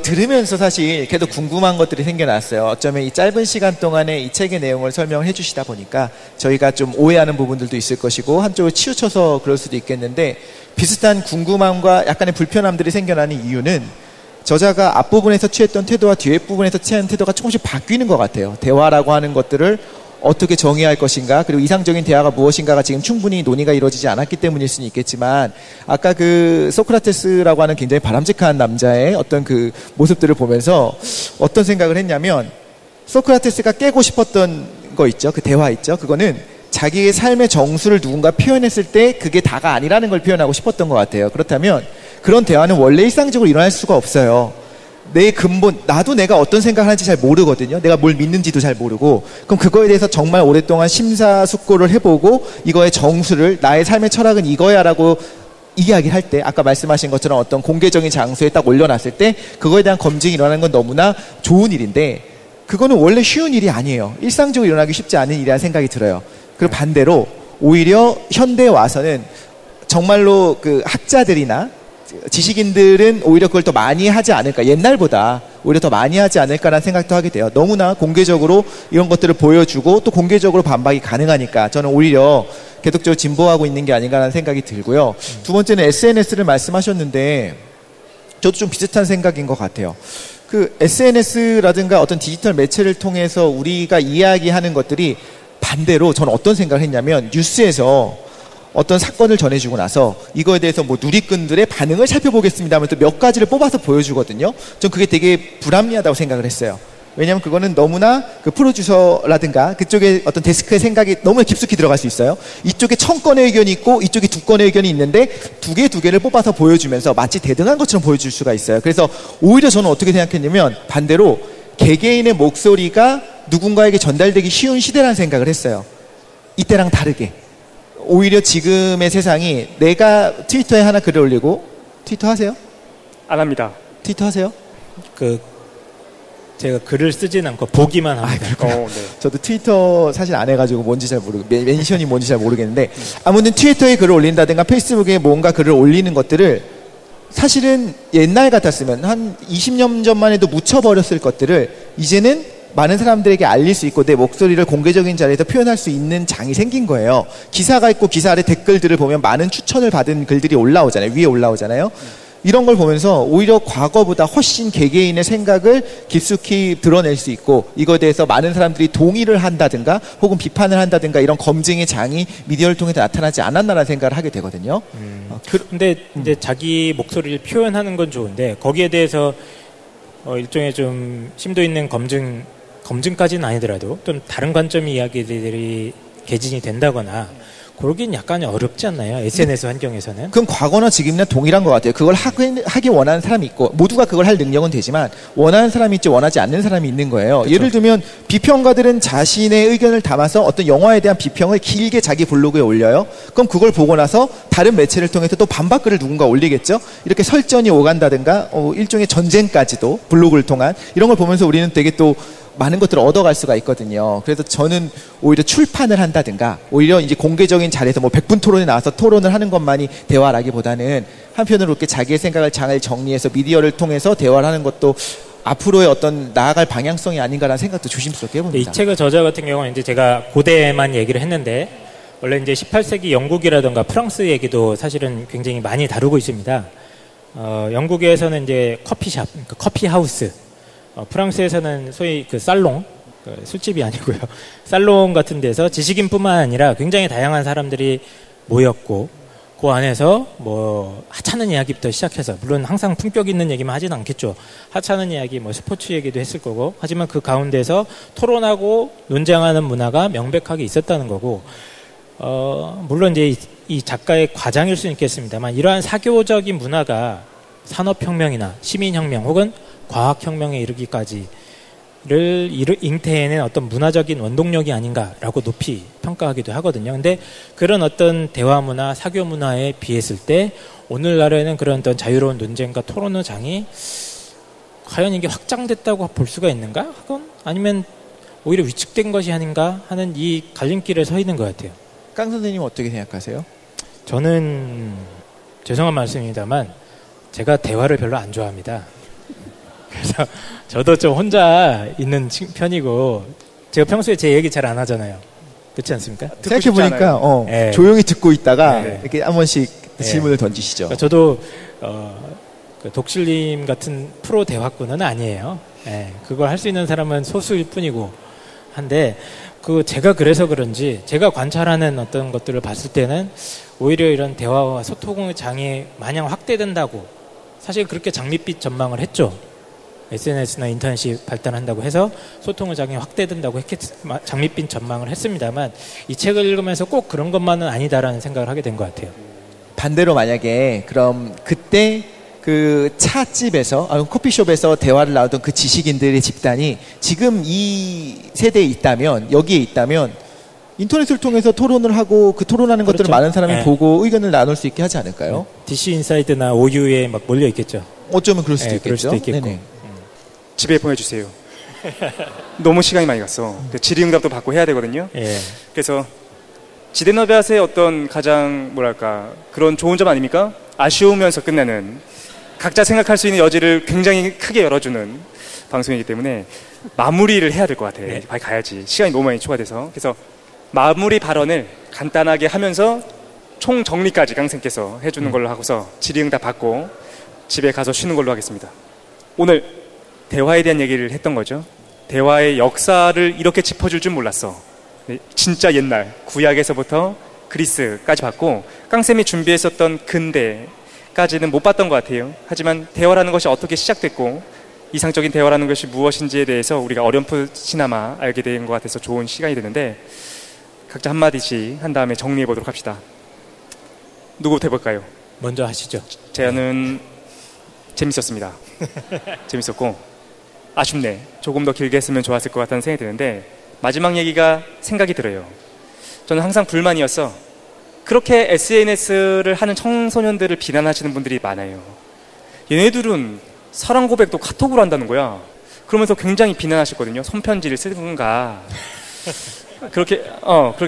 들으면서 사실 계속 궁금한 것들이 생겨났어요. 어쩌면 이 짧은 시간 동안에 이 책의 내용을 설명을 해주시다 보니까 저희가 좀 오해하는 부분들도 있을 것이고 한쪽을 치우쳐서 그럴 수도 있겠는데 비슷한 궁금함과 약간의 불편함들이 생겨나는 이유는 저자가 앞부분에서 취했던 태도와 뒷부분에서 취한 태도가 조금씩 바뀌는 것 같아요. 대화라고 하는 것들을 어떻게 정의할 것인가, 그리고 이상적인 대화가 무엇인가가 지금 충분히 논의가 이루어지지 않았기 때문일 수는 있겠지만, 아까 그 소크라테스라고 하는 굉장히 바람직한 남자의 어떤 그 모습들을 보면서 어떤 생각을 했냐면, 소크라테스가 깨고 싶었던 거 있죠, 그 대화 있죠, 그거는 자기의 삶의 정수를 누군가 표현했을 때 그게 다가 아니라는 걸 표현하고 싶었던 것 같아요. 그렇다면 그런 대화는 원래 일상적으로 일어날 수가 없어요. 내 근본, 나도 내가 어떤 생각을 하는지 잘 모르거든요. 내가 뭘 믿는지도 잘 모르고. 그럼 그거에 대해서 정말 오랫동안 심사숙고를 해보고 이거의 정수를, 나의 삶의 철학은 이거야 라고 이야기를 할 때, 아까 말씀하신 것처럼 어떤 공개적인 장소에 딱 올려놨을 때 그거에 대한 검증이 일어나는 건 너무나 좋은 일인데, 그거는 원래 쉬운 일이 아니에요. 일상적으로 일어나기 쉽지 않은 일이라는 생각이 들어요. 그리고 반대로 오히려 현대에 와서는 정말로 그 학자들이나 지식인들은 오히려 그걸 더 많이 하지 않을까, 옛날보다 오히려 더 많이 하지 않을까라는 생각도 하게 돼요. 너무나 공개적으로 이런 것들을 보여주고 또 공개적으로 반박이 가능하니까 저는 오히려 계속적으로 진보하고 있는 게 아닌가라는 생각이 들고요. 두 번째는 SNS를 말씀하셨는데 저도 좀 비슷한 생각인 것 같아요. 그 SNS라든가 어떤 디지털 매체를 통해서 우리가 이야기하는 것들이 반대로 저는 어떤 생각을 했냐면, 뉴스에서 어떤 사건을 전해주고 나서 이거에 대해서 뭐 누리꾼들의 반응을 살펴보겠습니다 하면 또 몇 가지를 뽑아서 보여주거든요. 전 그게 되게 불합리하다고 생각을 했어요. 왜냐하면 그거는 너무나 그 프로듀서라든가 그쪽에 어떤 데스크의 생각이 너무 깊숙이 들어갈 수 있어요. 이쪽에 1000건의 의견이 있고 이쪽에 2건의 의견이 있는데 두 개를 뽑아서 보여주면서 마치 대등한 것처럼 보여줄 수가 있어요. 그래서 오히려 저는 어떻게 생각했냐면, 반대로 개개인의 목소리가 누군가에게 전달되기 쉬운 시대라는 생각을 했어요. 이때랑 다르게. 오히려 지금의 세상이, 내가 트위터에 하나 글을 올리고, 트위터 하세요? 안 합니다. 트위터 하세요? 제가 글을 쓰진 않고 보기만 합니다. 네. 저도 트위터 사실 안 해가지고 뭔지 잘 모르고, 멘션이 뭔지 잘 모르겠는데, 아무튼 트위터에 글을 올린다든가 페이스북에 뭔가 글을 올리는 것들을 사실은 옛날 같았으면 한 20년 전만 해도 묻혀버렸을 것들을 이제는 많은 사람들에게 알릴 수 있고 내 목소리를 공개적인 자리에서 표현할 수 있는 장이 생긴 거예요. 기사가 있고 기사 아래 댓글들을 보면 많은 추천을 받은 글들이 올라오잖아요. 위에 올라오잖아요. 이런 걸 보면서 오히려 과거보다 훨씬 개개인의 생각을 깊숙이 드러낼 수 있고, 이거에 대해서 많은 사람들이 동의를 한다든가 혹은 비판을 한다든가 이런 검증의 장이 미디어를 통해서 나타나지 않았나라는 생각을 하게 되거든요. 근데 이제 자기 목소리를 표현하는 건 좋은데 거기에 대해서 일종의 좀 심도 있는 검증까지는 아니더라도 좀 다른 관점의 이야기들이 개진이 된다거나 그러긴 약간 어렵지 않나요? SNS 환경에서는? 그건 과거나 지금이나 동일한 것 같아요. 그걸 하기 원하는 사람이 있고, 모두가 그걸 할 능력은 되지만 원하는 사람이 있지 원하지 않는 사람이 있는 거예요. 그렇죠. 예를 들면 비평가들은 자신의 의견을 담아서 어떤 영화에 대한 비평을 길게 자기 블로그에 올려요. 그럼 그걸 보고 나서 다른 매체를 통해서 또 반박글을 누군가 올리겠죠. 이렇게 설전이 오간다든가 일종의 전쟁까지도 블로그를 통한 이런 걸 보면서 우리는 되게 또 많은 것들을 얻어갈 수가 있거든요. 그래서 저는 오히려 출판을 한다든가, 오히려 이제 공개적인 자리에서 뭐 100분 토론에 나와서 토론을 하는 것만이 대화라기보다는 한편으로 이렇게 자기의 생각을 잘 정리해서 미디어를 통해서 대화를 하는 것도 앞으로의 어떤 나아갈 방향성이 아닌가라는 생각도 조심스럽게 해봅니다. 이 책의 저자 같은 경우는 이제 제가 고대에만 얘기를 했는데, 원래 이제 18세기 영국이라든가 프랑스 얘기도 사실은 굉장히 많이 다루고 있습니다. 영국에서는 이제 커피샵, 그러니까 커피하우스, 프랑스에서는 소위 그 살롱, 술집이 아니고요. 살롱 같은 데서 지식인뿐만 아니라 굉장히 다양한 사람들이 모였고, 그 안에서 뭐 하찮은 이야기부터 시작해서, 물론 항상 품격 있는 얘기만 하진 않겠죠. 하찮은 이야기, 뭐 스포츠 얘기도 했을 거고, 하지만 그 가운데서 토론하고 논쟁하는 문화가 명백하게 있었다는 거고, 물론 이제 이 작가의 과장일 수는 있겠습니다만, 이러한 사교적인 문화가 산업혁명이나 시민혁명 혹은 과학혁명에 이르기까지를 잉태해낸 어떤 문화적인 원동력이 아닌가라고 높이 평가하기도 하거든요. 근데 그런 어떤 대화 문화, 사교 문화에 비했을 때 오늘날에는 그런 어떤 자유로운 논쟁과 토론의 장이 과연 이게 확장됐다고 볼 수가 있는가? 그건 아니면 오히려 위축된 것이 아닌가 하는 이 갈림길에 서 있는 것 같아요. 깡 선생님 어떻게 생각하세요? 저는 죄송한 말씀입니다만 제가 대화를 별로 안 좋아합니다. 그래서 저도 좀 혼자 있는 편이고 제가 평소에 제 얘기 잘 안 하잖아요. 그렇지 않습니까? 생각해보니까 네. 조용히 듣고 있다가 네. 이렇게 한 번씩 질문을 던지시죠. 그러니까 저도 그 독실님 같은 프로 대화꾼은 아니에요. 네. 그걸 할 수 있는 사람은 소수일 뿐이고 한데 제가 그래서 그런지 제가 관찰하는 어떤 것들을 봤을 때는 오히려 이런 대화와 소통의 장이 마냥 확대된다고 사실 그렇게 장밋빛 전망을 했죠. SNS나 인터넷이 발달한다고 해서 소통의 장이 확대된다고 장밋빛 전망을 했습니다만 이 책을 읽으면서 꼭 그런 것만은 아니다라는 생각을 하게 된 것 같아요. 반대로 만약에 그럼 그때 그 차집에서 커피숍에서 대화를 나누던 그 지식인들의 집단이 지금 이 세대에 있다면 여기에 있다면 인터넷을 통해서 토론을 하고 그 토론하는 그렇죠. 것들을 많은 사람이 네. 보고 의견을 나눌 수 있게 하지 않을까요? DC 인사이드나 OU에 막 몰려 있겠죠. 어쩌면 그럴 수도 네, 있겠죠. 그럴 수도 있겠고. 네네. 집에 보내주세요. 너무 시간이 많이 갔어. 질의응답도 받고 해야 되거든요. 예. 그래서 지대너비아스의 어떤 가장 뭐랄까 그런 좋은 점 아닙니까? 아쉬우면서 끝내는 각자 생각할 수 있는 여지를 굉장히 크게 열어주는 방송이기 때문에 마무리를 해야 될 것 같아. 네. 빨리 가야지. 시간이 너무 많이 초과돼서. 그래서 마무리 발언을 간단하게 하면서 총 정리까지 강생께서 해주는 걸로 하고서 질의응답 받고 집에 가서 쉬는 걸로 하겠습니다. 오늘 대화에 대한 얘기를 했던 거죠. 대화의 역사를 이렇게 짚어줄 줄 몰랐어. 진짜 옛날 구약에서부터 그리스까지 봤고 깡쌤이 준비했었던 근대까지는 못 봤던 것 같아요. 하지만 대화라는 것이 어떻게 시작됐고 이상적인 대화라는 것이 무엇인지에 대해서 우리가 어렴풋이나마 알게 된 것 같아서 좋은 시간이 되는데 각자 한마디씩 한 다음에 정리해 보도록 합시다. 누구부터 해볼까요? 먼저 하시죠. 저는 재밌었습니다. 재밌었고 아쉽네. 조금 더 길게 했으면 좋았을 것 같다는 생각이 드는데 마지막 얘기가 생각이 들어요. 저는 항상 불만이었어. 그렇게 SNS를 하는 청소년들을 비난하시는 분들이 많아요. 얘네들은 사랑 고백도 카톡으로 한다는 거야. 그러면서 굉장히 비난하셨거든요. 손편지를 쓰든가 그렇게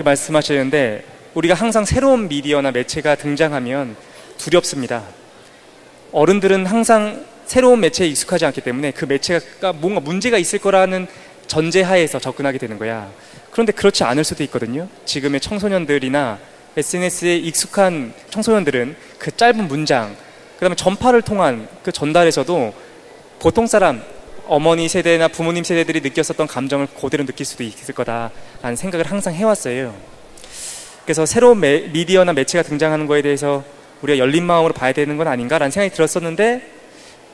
말씀하시는데 우리가 항상 새로운 미디어나 매체가 등장하면 두렵습니다. 어른들은 항상 새로운 매체에 익숙하지 않기 때문에 그 매체가 뭔가 문제가 있을 거라는 전제하에서 접근하게 되는 거야. 그런데 그렇지 않을 수도 있거든요. 지금의 청소년들이나 SNS에 익숙한 청소년들은 그 짧은 문장, 그 다음에 전파를 통한 그 전달에서도 보통 사람, 어머니 세대나 부모님 세대들이 느꼈었던 감정을 그대로 느낄 수도 있을 거다라는 생각을 항상 해왔어요. 그래서 새로운 미디어나 매체가 등장하는 거에 대해서 우리가 열린 마음으로 봐야 되는 건 아닌가라는 생각이 들었었는데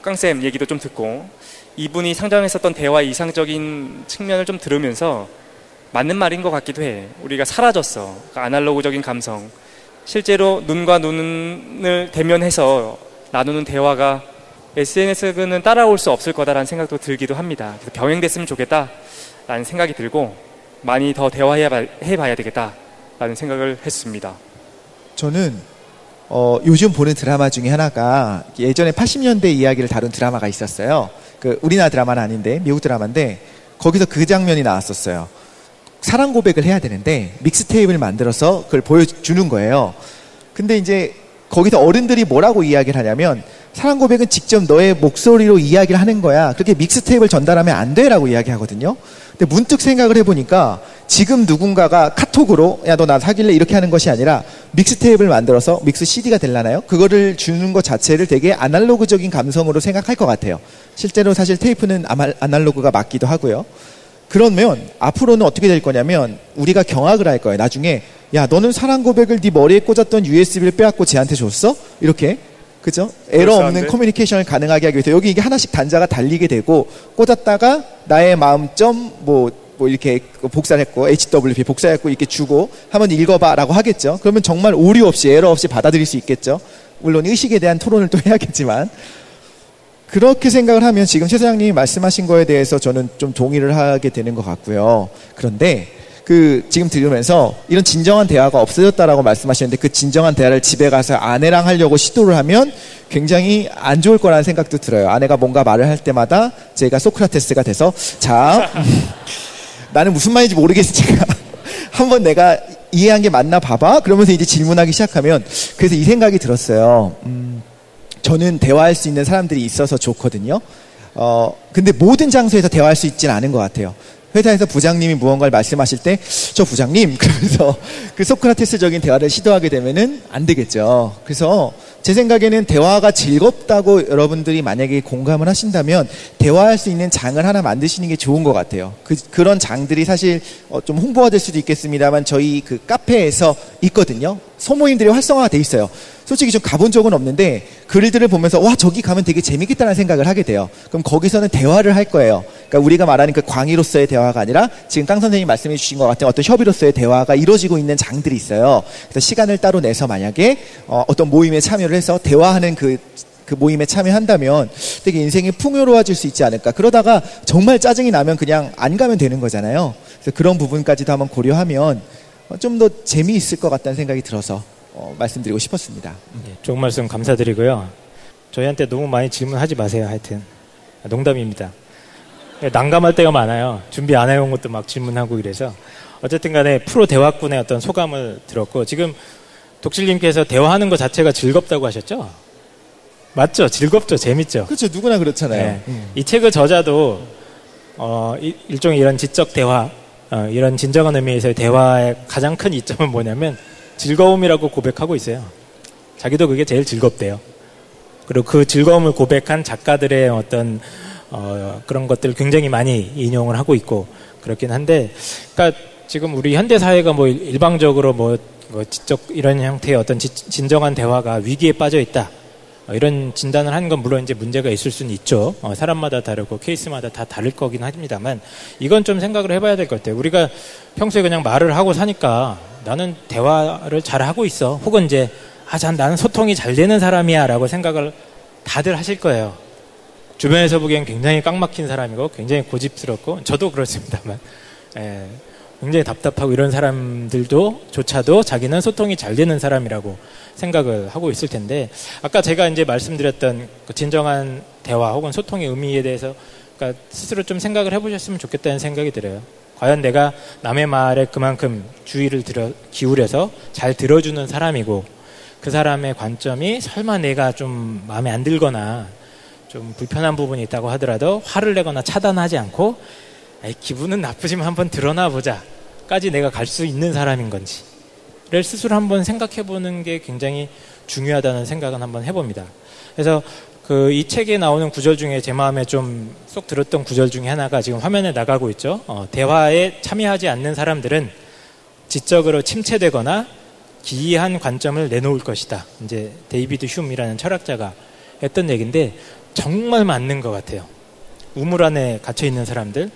깡쌤 얘기도 좀 듣고 이분이 상정했었던 대화의 이상적인 측면을 좀 들으면서 맞는 말인 것 같기도 해. 우리가 사라졌어. 그러니까 아날로그적인 감성. 실제로 눈과 눈을 대면해서 나누는 대화가 SNS는 따라올 수 없을 거다라는 생각도 들기도 합니다. 그래서 병행됐으면 좋겠다라는 생각이 들고 많이 더 대화해봐야 되겠다라는 생각을 했습니다. 저는 요즘 보는 드라마 중에 하나가 예전에 80년대 이야기를 다룬 드라마가 있었어요. 그 우리나라 드라마는 아닌데 미국 드라마인데 거기서 그 장면이 나왔었어요. 사랑 고백을 해야 되는데 믹스테이프를 만들어서 그걸 보여주는 거예요. 근데 이제 거기서 어른들이 뭐라고 이야기를 하냐면 사랑 고백은 직접 너의 목소리로 이야기를 하는 거야. 그렇게 믹스테이프를 전달하면 안 돼라고 이야기하거든요. 근데 문득 생각을 해보니까 지금 누군가가 카톡으로 야 너 나 사귈래 이렇게 하는 것이 아니라 믹스테이프를 만들어서 믹스 CD가 되려나요? 그거를 주는 것 자체를 되게 아날로그적인 감성으로 생각할 것 같아요. 실제로 사실 테이프는 아날로그가 맞기도 하고요. 그러면 앞으로는 어떻게 될 거냐면 우리가 경악을 할 거예요. 나중에 야 너는 사랑 고백을 네 머리에 꽂았던 USB를 빼앗고 쟤한테 줬어? 이렇게 그죠? 에러 없는 커뮤니케이션을 가능하게 하기 위해서 여기 이게 하나씩 단자가 달리게 되고 꽂았다가 나의 마음점 뭐 이렇게 복사를 했고 HWP 복사했고 이렇게 주고 한번 읽어봐라고 하겠죠. 그러면 정말 오류 없이 에러 없이 받아들일 수 있겠죠. 물론 의식에 대한 토론을 또 해야겠지만 그렇게 생각을 하면 지금 최 사장님이 말씀하신 거에 대해서 저는 좀 동의를 하게 되는 것 같고요. 그런데 지금 들으면서 이런 진정한 대화가 없어졌다라고 말씀하셨는데 그 진정한 대화를 집에 가서 아내랑 하려고 시도를 하면 굉장히 안 좋을 거라는 생각도 들어요. 아내가 뭔가 말을 할 때마다 제가 소크라테스가 돼서 자 나는 무슨 말인지 모르겠으니까 한번 내가 이해한 게 맞나 봐봐 그러면서 이제 질문하기 시작하면 그래서 이 생각이 들었어요. 저는 대화할 수 있는 사람들이 있어서 좋거든요. 근데 모든 장소에서 대화할 수 있지는 않은 것 같아요. 회사에서 부장님이 무언가를 말씀하실 때 저 부장님 그러면서 그 소크라테스적인 대화를 시도하게 되면은 안 되겠죠. 그래서 제 생각에는 대화가 즐겁다고 여러분들이 만약에 공감을 하신다면 대화할 수 있는 장을 하나 만드시는 게 좋은 것 같아요. 그런 장들이 사실 좀 홍보가 될 수도 있겠습니다만 저희 그 카페에서 있거든요. 소모임들이 활성화가 돼 있어요. 솔직히 좀 가본 적은 없는데 글들을 보면서 와 저기 가면 되게 재밌겠다는 생각을 하게 돼요. 그럼 거기서는 대화를 할 거예요. 그러니까 우리가 말하는 그 광의로서의 대화가 아니라 지금 강 선생님이 말씀해 주신 것 같은 어떤 협의로서의 대화가 이루어지고 있는 장들이 있어요. 그래서 시간을 따로 내서 만약에 어떤 모임에 참여를 해서 대화하는 그 모임에 참여한다면 되게 인생이 풍요로워질 수 있지 않을까. 그러다가 정말 짜증이 나면 그냥 안 가면 되는 거잖아요. 그래서 그런 부분까지도 한번 고려하면 좀 더 재미있을 것 같다는 생각이 들어서 말씀드리고 싶었습니다. 좋은 말씀 감사드리고요. 저희한테 너무 많이 질문하지 마세요. 하여튼 농담입니다. 난감할 때가 많아요. 준비 안 해온 것도 막 질문하고 이래서 어쨌든 간에 프로 대화꾼의 어떤 소감을 들었고 지금 독실님께서 대화하는 것 자체가 즐겁다고 하셨죠? 맞죠? 즐겁죠? 재밌죠? 그렇죠. 누구나 그렇잖아요. 네. 이 책의 저자도 일종의 이런 지적 대화 이런 진정한 의미에서의 대화의 가장 큰 이점은 뭐냐면 즐거움이라고 고백하고 있어요. 자기도 그게 제일 즐겁대요. 그리고 그 즐거움을 고백한 작가들의 어떤 그런 것들을 굉장히 많이 인용을 하고 있고 그렇긴 한데, 그러니까 지금 우리 현대 사회가 뭐 일방적으로 뭐 지적 이런 형태의 어떤 진정한 대화가 위기에 빠져 있다. 이런 진단을 하는 건 물론 이제 문제가 있을 수는 있죠. 사람마다 다르고 케이스마다 다 다를 거긴 합니다만 이건 좀 생각을 해봐야 될 것 같아요. 우리가 평소에 그냥 말을 하고 사니까 나는 대화를 잘 하고 있어. 혹은 이제 나는 소통이 잘 되는 사람이야 라고 생각을 다들 하실 거예요. 주변에서 보기엔 굉장히 꽉 막힌 사람이고 굉장히 고집스럽고 저도 그렇습니다만 굉장히 답답하고 이런 사람들조차도 자기는 소통이 잘 되는 사람이라고 생각을 하고 있을 텐데, 아까 제가 이제 말씀드렸던 그 진정한 대화 혹은 소통의 의미에 대해서 그러니까 스스로 좀 생각을 해보셨으면 좋겠다는 생각이 들어요. 과연 내가 남의 말에 그만큼 주의를 기울여서 잘 들어주는 사람이고 그 사람의 관점이 설마 내가 좀 마음에 안 들거나 좀 불편한 부분이 있다고 하더라도 화를 내거나 차단하지 않고 기분은 나쁘지만 한번 드러나 보자 까지 내가 갈 수 있는 사람인 건지를 스스로 한번 생각해 보는 게 굉장히 중요하다는 생각은 한번 해봅니다. 그래서 이 책에 나오는 구절 중에 제 마음에 좀 쏙 들었던 구절 중에 하나가 지금 화면에 나가고 있죠. 대화에 참여하지 않는 사람들은 지적으로 침체되거나 기이한 관점을 내놓을 것이다. 이제 데이비드 흉이라는 철학자가 했던 얘기인데 정말 맞는 것 같아요. 우물 안에 갇혀 있는 사람들,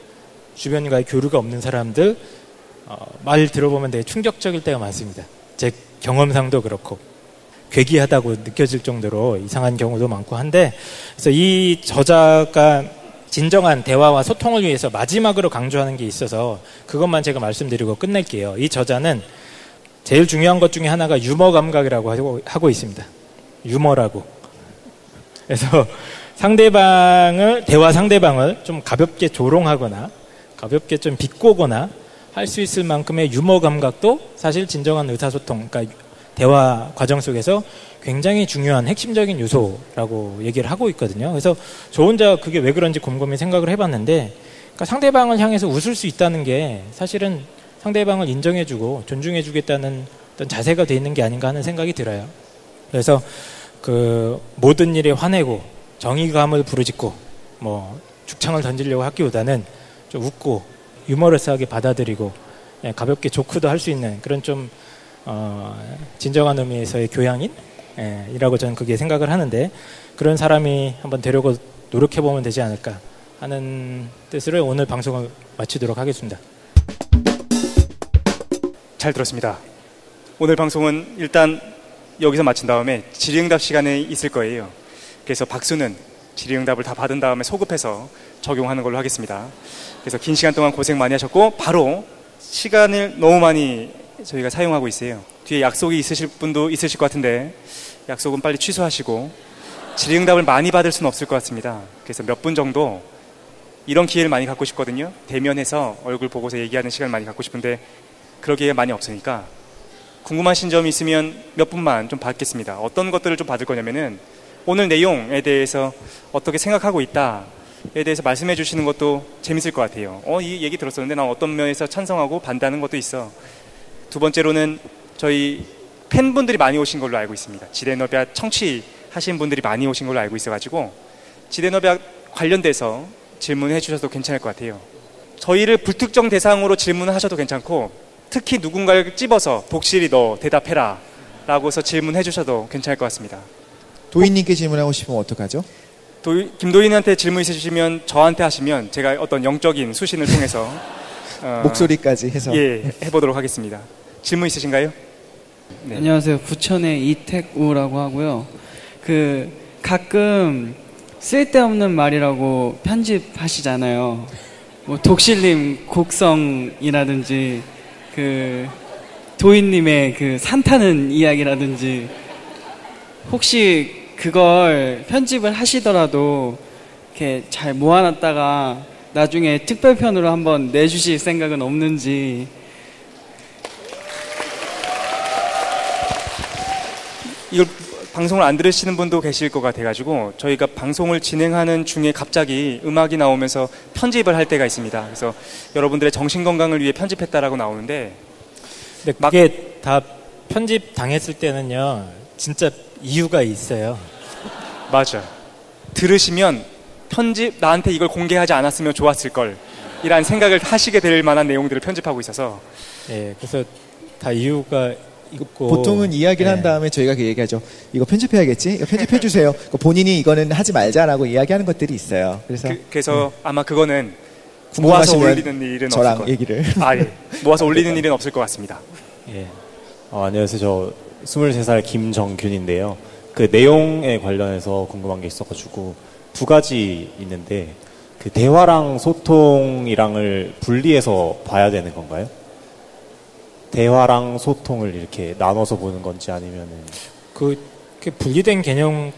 주변과의 교류가 없는 사람들 말 들어보면 되게 충격적일 때가 많습니다. 제 경험상도 그렇고 괴기하다고 느껴질 정도로 이상한 경우도 많고 한데, 그래서 이 저자가 진정한 대화와 소통을 위해서 마지막으로 강조하는 게 있어서 그것만 제가 말씀드리고 끝낼게요. 이 저자는 제일 중요한 것 중에 하나가 유머 감각이라고 하고 있습니다. 유머라고. 그래서 대화 상대방을 좀 가볍게 조롱하거나 가볍게 좀 비꼬거나 할 수 있을 만큼의 유머 감각도 사실 진정한 의사소통, 그러니까 대화 과정 속에서 굉장히 중요한 핵심적인 요소라고 얘기를 하고 있거든요. 그래서 저 혼자 그게 왜 그런지 곰곰이 생각을 해봤는데, 그러니까 상대방을 향해서 웃을 수 있다는 게 사실은 상대방을 인정해주고 존중해주겠다는 어떤 자세가 돼 있는 게 아닌가 하는 생각이 들어요. 그래서 모든 일에 화내고 정의감을 부르짖고 죽창을 던지려고 하기보다는 좀 웃고 유머러스하게 받아들이고 가볍게 조크도 할 수 있는 그런 좀 진정한 의미에서의 교양인 이라고 저는 그게 생각을 하는데, 그런 사람이 한번 되려고 노력해보면 되지 않을까 하는 뜻으로 오늘 방송을 마치도록 하겠습니다. 잘 들었습니다. 오늘 방송은 일단 여기서 마친 다음에 질의응답 시간이 있을 거예요. 그래서 박수는 질의응답을 다 받은 다음에 소급해서 적용하는 걸로 하겠습니다. 그래서 긴 시간 동안 고생 많이 하셨고 바로 시간을 너무 많이 저희가 사용하고 있어요. 뒤에 약속이 있으실 분도 있으실 것 같은데 약속은 빨리 취소하시고 질의응답을 많이 받을 수는 없을 것 같습니다. 그래서 몇 분 정도 이런 기회를 많이 갖고 싶거든요. 대면해서 얼굴 보고서 얘기하는 시간을 많이 갖고 싶은데 그럴 기회가 많이 없으니까 궁금하신 점이 있으면 몇 분만 좀 받겠습니다. 어떤 것들을 좀 받을 거냐면은 오늘 내용에 대해서 어떻게 생각하고 있다에 대해서 말씀해 주시는 것도 재밌을 것 같아요. 이 얘기 들었었는데 난 어떤 면에서 찬성하고 반대하는 것도 있어. 두 번째로는 저희 팬분들이 많이 오신 걸로 알고 있습니다. 지대너비아 청취하신 분들이 많이 오신 걸로 알고 있어가지고 지대너비아 관련돼서 질문해 주셔도 괜찮을 것 같아요. 저희를 불특정 대상으로 질문하셔도 괜찮고 특히 누군가를 찝어서 독실히 너 대답해라 라고 해서 질문해 주셔도 괜찮을 것 같습니다. 도희님께 질문하고 싶으면 어떡하죠? 김도희님한테 질문 있으시면 저한테 하시면 제가 어떤 영적인 수신을 통해서 목소리까지 해서 해보도록 하겠습니다. 질문 있으신가요? 네. 안녕하세요. 부천의 이택우라고 하고요. 가끔 쓸데없는 말이라고 편집하시잖아요. 뭐 독실님 곡성이라든지 도희님의 산 타는 이야기라든지 혹시 그걸 편집을 하시더라도 이렇게 잘 모아놨다가 나중에 특별편으로 한번 내주실 생각은 없는지. 이걸 방송을 안 들으시는 분도 계실 것 같아가지고 저희가 방송을 진행하는 중에 갑자기 음악이 나오면서 편집을 할 때가 있습니다. 그래서 여러분들의 정신건강을 위해 편집했다라고 나오는데 근데 그게 다 편집 당했을 때는요 진짜 이유가 있어요. 맞아. 들으시면 나한테 이걸 공개하지 않았으면 좋았을 걸 이란 생각을 하시게 될 만한 내용들을 편집하고 있어서 그래서 다 이유가 있고 보통은 이야기를 한 다음에 저희가 그 얘기하죠. 이거 편집해야겠지? 이거 편집해 주세요. 본인이 이거는 하지 말자라고 이야기하는 것들이 있어요. 그래서 아마 그거는 모아서 올리는 일은 저랑 없을 얘기를 모아서 올리는 일은 없을 것 같습니다. 안녕하세요. 저 23살 김정균인데요. 그 내용에 관련해서 궁금한 게 있어가지고 두 가지 있는데 대화랑 소통이랑을 분리해서 봐야 되는 건가요? 대화랑 소통을 이렇게 나눠서 보는 건지 아니면은 그게 분리된 개념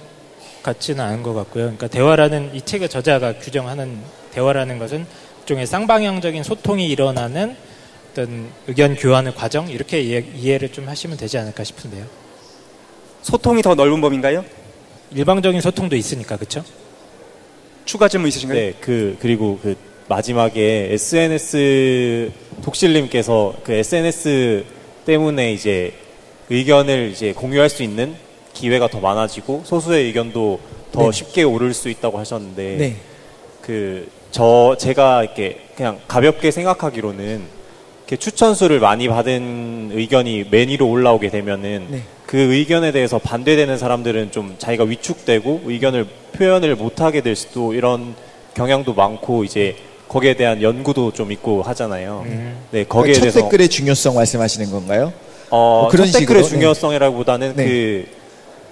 같지는 않은 것 같고요. 그러니까 대화라는 이 책의 저자가 규정하는 대화라는 것은 일종의 쌍방향적인 소통이 일어나는 어떤 의견 교환의 과정 이렇게 이해를 좀 하시면 되지 않을까 싶은데요. 소통이 더 넓은 범위인가요? 일방적인 소통도 있으니까 그렇죠? 추가 질문 있으신가요? 네, 그리고 마지막에 SNS 독실님께서 SNS 때문에 이제 의견을 이제 공유할 수 있는 기회가 더 많아지고 소수의 의견도 더 쉽게 오를 수 있다고 하셨는데 제가 이렇게 그냥 가볍게 생각하기로는 이렇게 추천수를 많이 받은 의견이 맨 위로 올라오게 되면은 그 의견에 대해서 반대되는 사람들은 좀 자기가 위축되고 의견을 표현을 못하게 될 수도 이런 경향도 많고 이제 거기에 대한 연구도 좀 있고 하잖아요. 네, 거기에 대해서 첫 댓글의 중요성 말씀하시는 건가요? 그런 첫 댓글의 중요성이라기보다는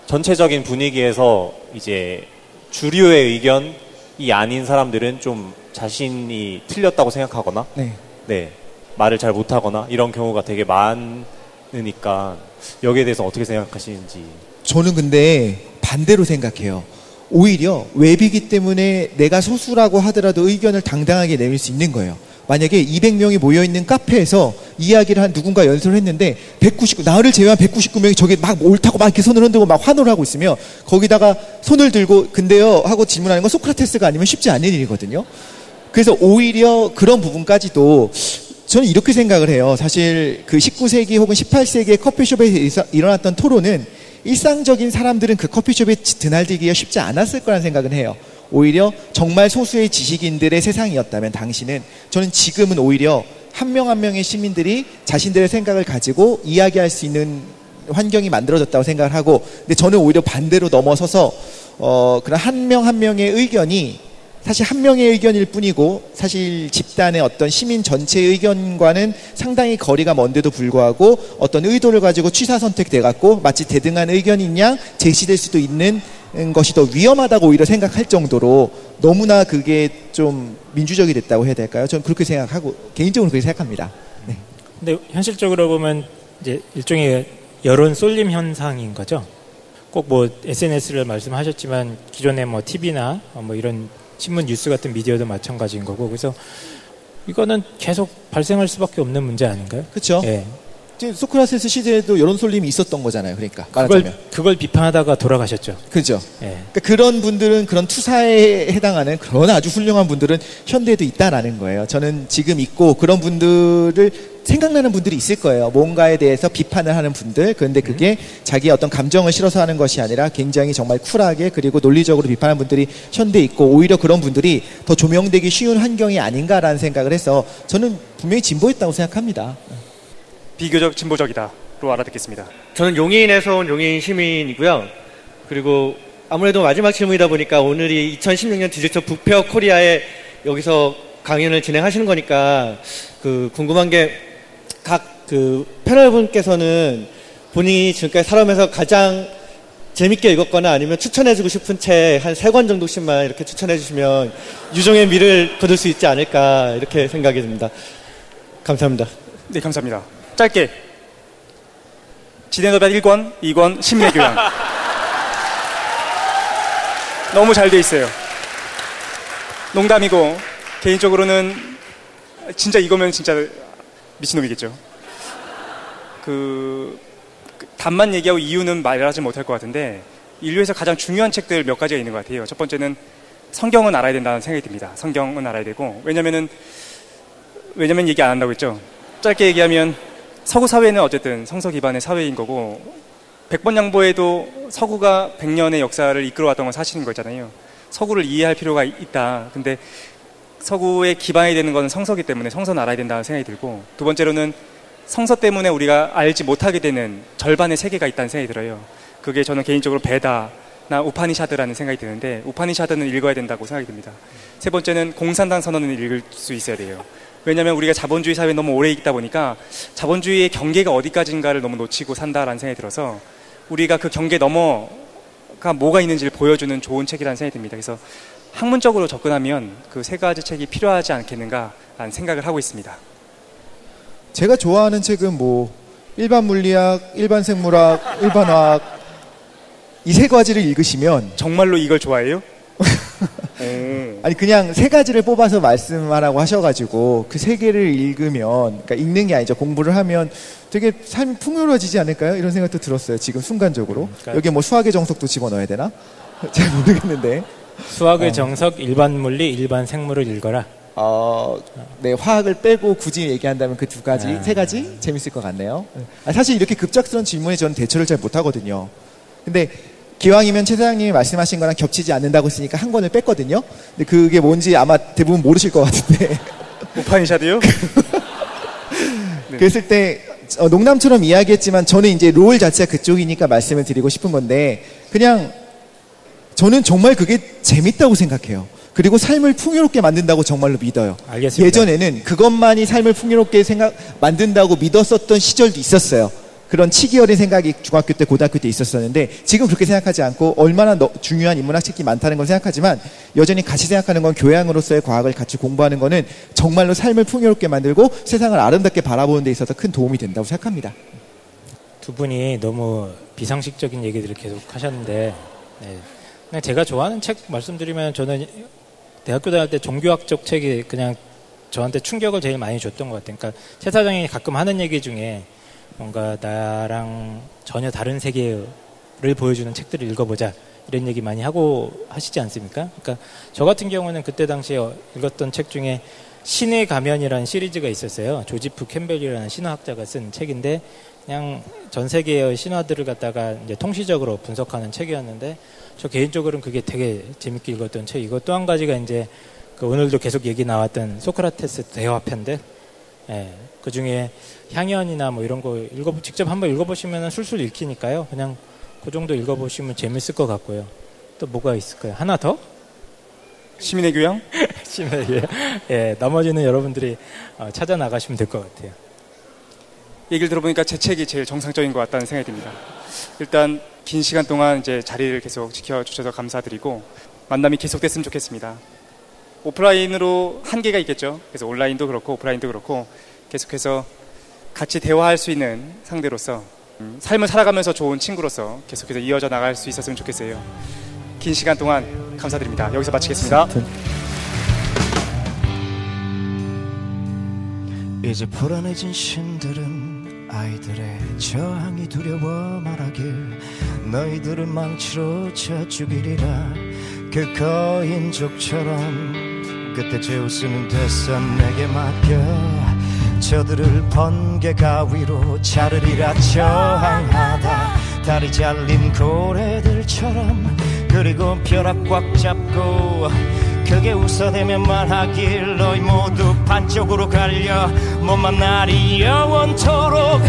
전체적인 분위기에서 이제 주류의 의견이 아닌 사람들은 좀 자신이 틀렸다고 생각하거나 말을 잘 못하거나 이런 경우가 되게 많으니까 여기에 대해서 어떻게 생각하시는지. 저는 근데 반대로 생각해요. 오히려 웹이기 때문에 내가 소수라고 하더라도 의견을 당당하게 내밀 수 있는 거예요. 만약에 200명이 모여있는 카페에서 이야기를 누군가 연설을 했는데 나를 제외한 199명이 저게 막 옳다고 막 이렇게 손을 흔들고 막 환호를 하고 있으면 거기다가 손을 들고 근데요 하고 질문하는 건 소크라테스가 아니면 쉽지 않은 일이거든요. 그래서 오히려 그런 부분까지도 저는 이렇게 생각을 해요. 사실 19세기 혹은 18세기의 커피숍에서 일어났던 토론은 일상적인 사람들은 그 커피숍에 드날들기가 쉽지 않았을 거라는 생각은 해요. 오히려 정말 소수의 지식인들의 세상이었다면 당시는 저는 지금은 오히려 한 명 한 명의 시민들이 자신들의 생각을 가지고 이야기할 수 있는 환경이 만들어졌다고 생각을 하고 근데 저는 오히려 반대로 넘어서서 그런 한 명 한 명의 의견이 사실 한 명의 의견일 뿐이고 사실 집단의 어떤 시민 전체의 의견과는 상당히 거리가 먼데도 불구하고 어떤 의도를 가지고 취사 선택돼 갖고 마치 대등한 의견인 양 제시될 수도 있는 것이 더 위험하다고 오히려 생각할 정도로 너무나 그게 좀 민주적이 됐다고 해야 될까요? 저는 그렇게 생각하고 개인적으로 그렇게 생각합니다. 네. 근데 현실적으로 보면 이제 일종의 여론 쏠림 현상인 거죠. 꼭 뭐 SNS를 말씀하셨지만 기존의 뭐 TV나 뭐 이런 신문 뉴스 같은 미디어도 마찬가지인 거고 그래서 이거는 계속 발생할 수밖에 없는 문제 아닌가요? 그렇죠. 예. 소크라테스 시대에도 이런 솔림이 있었던 거잖아요. 그러니까 말하자면 그걸 비판하다가 돌아가셨죠. 그죠. 예. 그러니까 그런 분들은 그런 투사에 해당하는 그런 아주 훌륭한 분들은 현대에도 있다라는 거예요. 저는 지금 있고 그런 분들을 생각나는 분들이 있을 거예요. 뭔가에 대해서 비판을 하는 분들. 그런데 그게 자기의 어떤 감정을 실어서 하는 것이 아니라 굉장히 정말 쿨하게 그리고 논리적으로 비판하는 분들이 현대에 있고 오히려 그런 분들이 더 조명되기 쉬운 환경이 아닌가라는 생각을 해서 저는 분명히 진보했다고 생각합니다. 비교적 진보적이다로 알아듣겠습니다. 저는 용인에서 온 용인 시민이고요. 그리고 아무래도 마지막 질문이다 보니까 오늘이 2016년 디지털 북페어 코리아에 여기서 강연을 진행하시는 거니까 궁금한 게 각 패널분께서는 본인이 지금까지 살아오면서 가장 재밌게 읽었거나 아니면 추천해주고 싶은 책 한 3권 정도씩만 이렇게 추천해주시면 유종의 미를 거둘 수 있지 않을까 이렇게 생각이 듭니다. 감사합니다. 네, 감사합니다. 짧게 진행노벨 1권, 2권 시민의 교양. 너무 잘 돼 있어요. 농담이고 개인적으로는 진짜 이거면 진짜 미친놈이겠죠. 답만 얘기하고 이유는 말하지 못할 것 같은데 인류에서 가장 중요한 책들 몇 가지가 있는 것 같아요. 첫 번째는 성경은 알아야 된다는 생각이 듭니다. 성경은 알아야 되고 왜냐면 얘기 안 한다고 했죠. 짧게 얘기하면 서구 사회는 어쨌든 성서 기반의 사회인 거고 100번 양보해도 서구가 100년의 역사를 이끌어왔던 건 사실인 거잖아요. 서구를 이해할 필요가 있다. 근데 서구의 기반이 되는 건 성서기 때문에 성서는 알아야 된다는 생각이 들고 두 번째로는 성서 때문에 우리가 알지 못하게 되는 절반의 세계가 있다는 생각이 들어요. 그게 저는 개인적으로 베다나 우파니샤드라는 생각이 드는데 우파니샤드는 읽어야 된다고 생각이 듭니다. 세 번째는 공산당 선언은 읽을 수 있어야 돼요. 왜냐하면 우리가 자본주의 사회에 너무 오래 있다 보니까 자본주의의 경계가 어디까지인가를 너무 놓치고 산다라는 생각이 들어서 우리가 그 경계 너머가 뭐가 있는지를 보여주는 좋은 책이라는 생각이 듭니다. 그래서 학문적으로 접근하면 그 3가지 책이 필요하지 않겠는가라는 생각을 하고 있습니다. 제가 좋아하는 책은 일반 물리학, 일반 생물학, 일반 화학 이 3가지를 읽으시면 정말로 이걸 좋아해요? 아니 그냥 3가지를 뽑아서 말씀하라고 하셔가지고 그 3개를 읽으면 그러니까 읽는 게 아니죠. 공부를 하면 되게 삶이 풍요로워지지 않을까요? 이런 생각도 들었어요. 지금 순간적으로. 여기 수학의 정석도 집어넣어야 되나? 잘 모르겠는데. 수학의 정석, 일반 물리, 일반 생물을 읽어라. 네, 화학을 빼고 굳이 얘기한다면 그 2가지, 3가지 재밌을 것 같네요. 사실 이렇게 급작스러운 질문에 저는 대처를 잘 못하거든요. 근데 기왕이면 최 사장님이 말씀하신 거랑 겹치지 않는다고 했으니까 한 권을 뺐거든요. 근데 그게 뭔지 아마 대부분 모르실 것 같은데. 우파니샤드요? 네. 그랬을 때 농담처럼 이야기했지만 저는 이제 롤 자체가 그쪽이니까 말씀을 드리고 싶은 건데 그냥 저는 정말 그게 재밌다고 생각해요. 그리고 삶을 풍요롭게 만든다고 정말로 믿어요. 알겠습니다. 예전에는 그것만이 삶을 풍요롭게 만든다고 믿었었던 시절도 있었어요. 그런 치기 어린 생각이 중학교 때 고등학교 때 있었었는데 지금 그렇게 생각하지 않고 얼마나 중요한 인문학 책이 많다는 걸 생각하지만 여전히 같이 생각하는 건 교양으로서의 과학을 같이 공부하는 거는 정말로 삶을 풍요롭게 만들고 세상을 아름답게 바라보는 데 있어서 큰 도움이 된다고 생각합니다. 두 분이 너무 비상식적인 얘기들을 계속 하셨는데 그냥 제가 좋아하는 책 말씀드리면 저는 대학교 다닐 때 종교학적 책이 그냥 저한테 충격을 제일 많이 줬던 것 같아요. 그러니까 최 사장이 가끔 하는 얘기 중에 뭔가 나랑 전혀 다른 세계를 보여주는 책들을 읽어보자 이런 얘기 많이 하시지 않습니까? 그러니까 저 같은 경우는 그때 당시에 읽었던 책 중에 신의 가면이라는 시리즈가 있었어요. 조지프 캠벨이라는 신화학자가 쓴 책인데 그냥 전 세계의 신화들을 갖다가 이제 통시적으로 분석하는 책이었는데 저 개인적으로는 그게 되게 재밌게 읽었던 책이고 또 한 가지가 이제 오늘도 계속 얘기 나왔던 소크라테스 대화편들 그 중에 향연이나 이런 거 직접 한번 읽어보시면 술술 읽히니까요. 그냥 그 정도 읽어보시면 재밌을 것 같고요. 또 뭐가 있을까요? 하나 더? 시민의 교양? 시민의 교양. 나머지는 여러분들이 찾아 나가시면 될 것 같아요. 얘기를 들어보니까 제 책이 제일 정상적인 것 같다는 생각이 듭니다. 일단 긴 시간 동안 이제 자리를 계속 지켜주셔서 감사드리고 만남이 계속됐으면 좋겠습니다. 오프라인으로 한계가 있겠죠. 그래서 온라인도 그렇고 오프라인도 그렇고 계속해서 같이 대화할 수 있는 상대로서 삶을 살아가면서 좋은 친구로서 계속해서 이어져 나갈 수 있었으면 좋겠어요. 긴 시간 동안 감사드립니다. 여기서 마치겠습니다. 이제 불안해진 신들은 아이들의 저항이 두려워 말하길 너희들은 망치로 쳐 죽이리라. 그 거인족처럼 그때 제우스는 됐어 내게 맡겨. 저들을 번개 가위로 자르리라. 저항하다 다리 잘린 고래들처럼. 그리고 벼락 꽉 잡고 크게 웃어대며 말하길 너희 모두 반쪽으로 갈려. 못만 날이 영원토록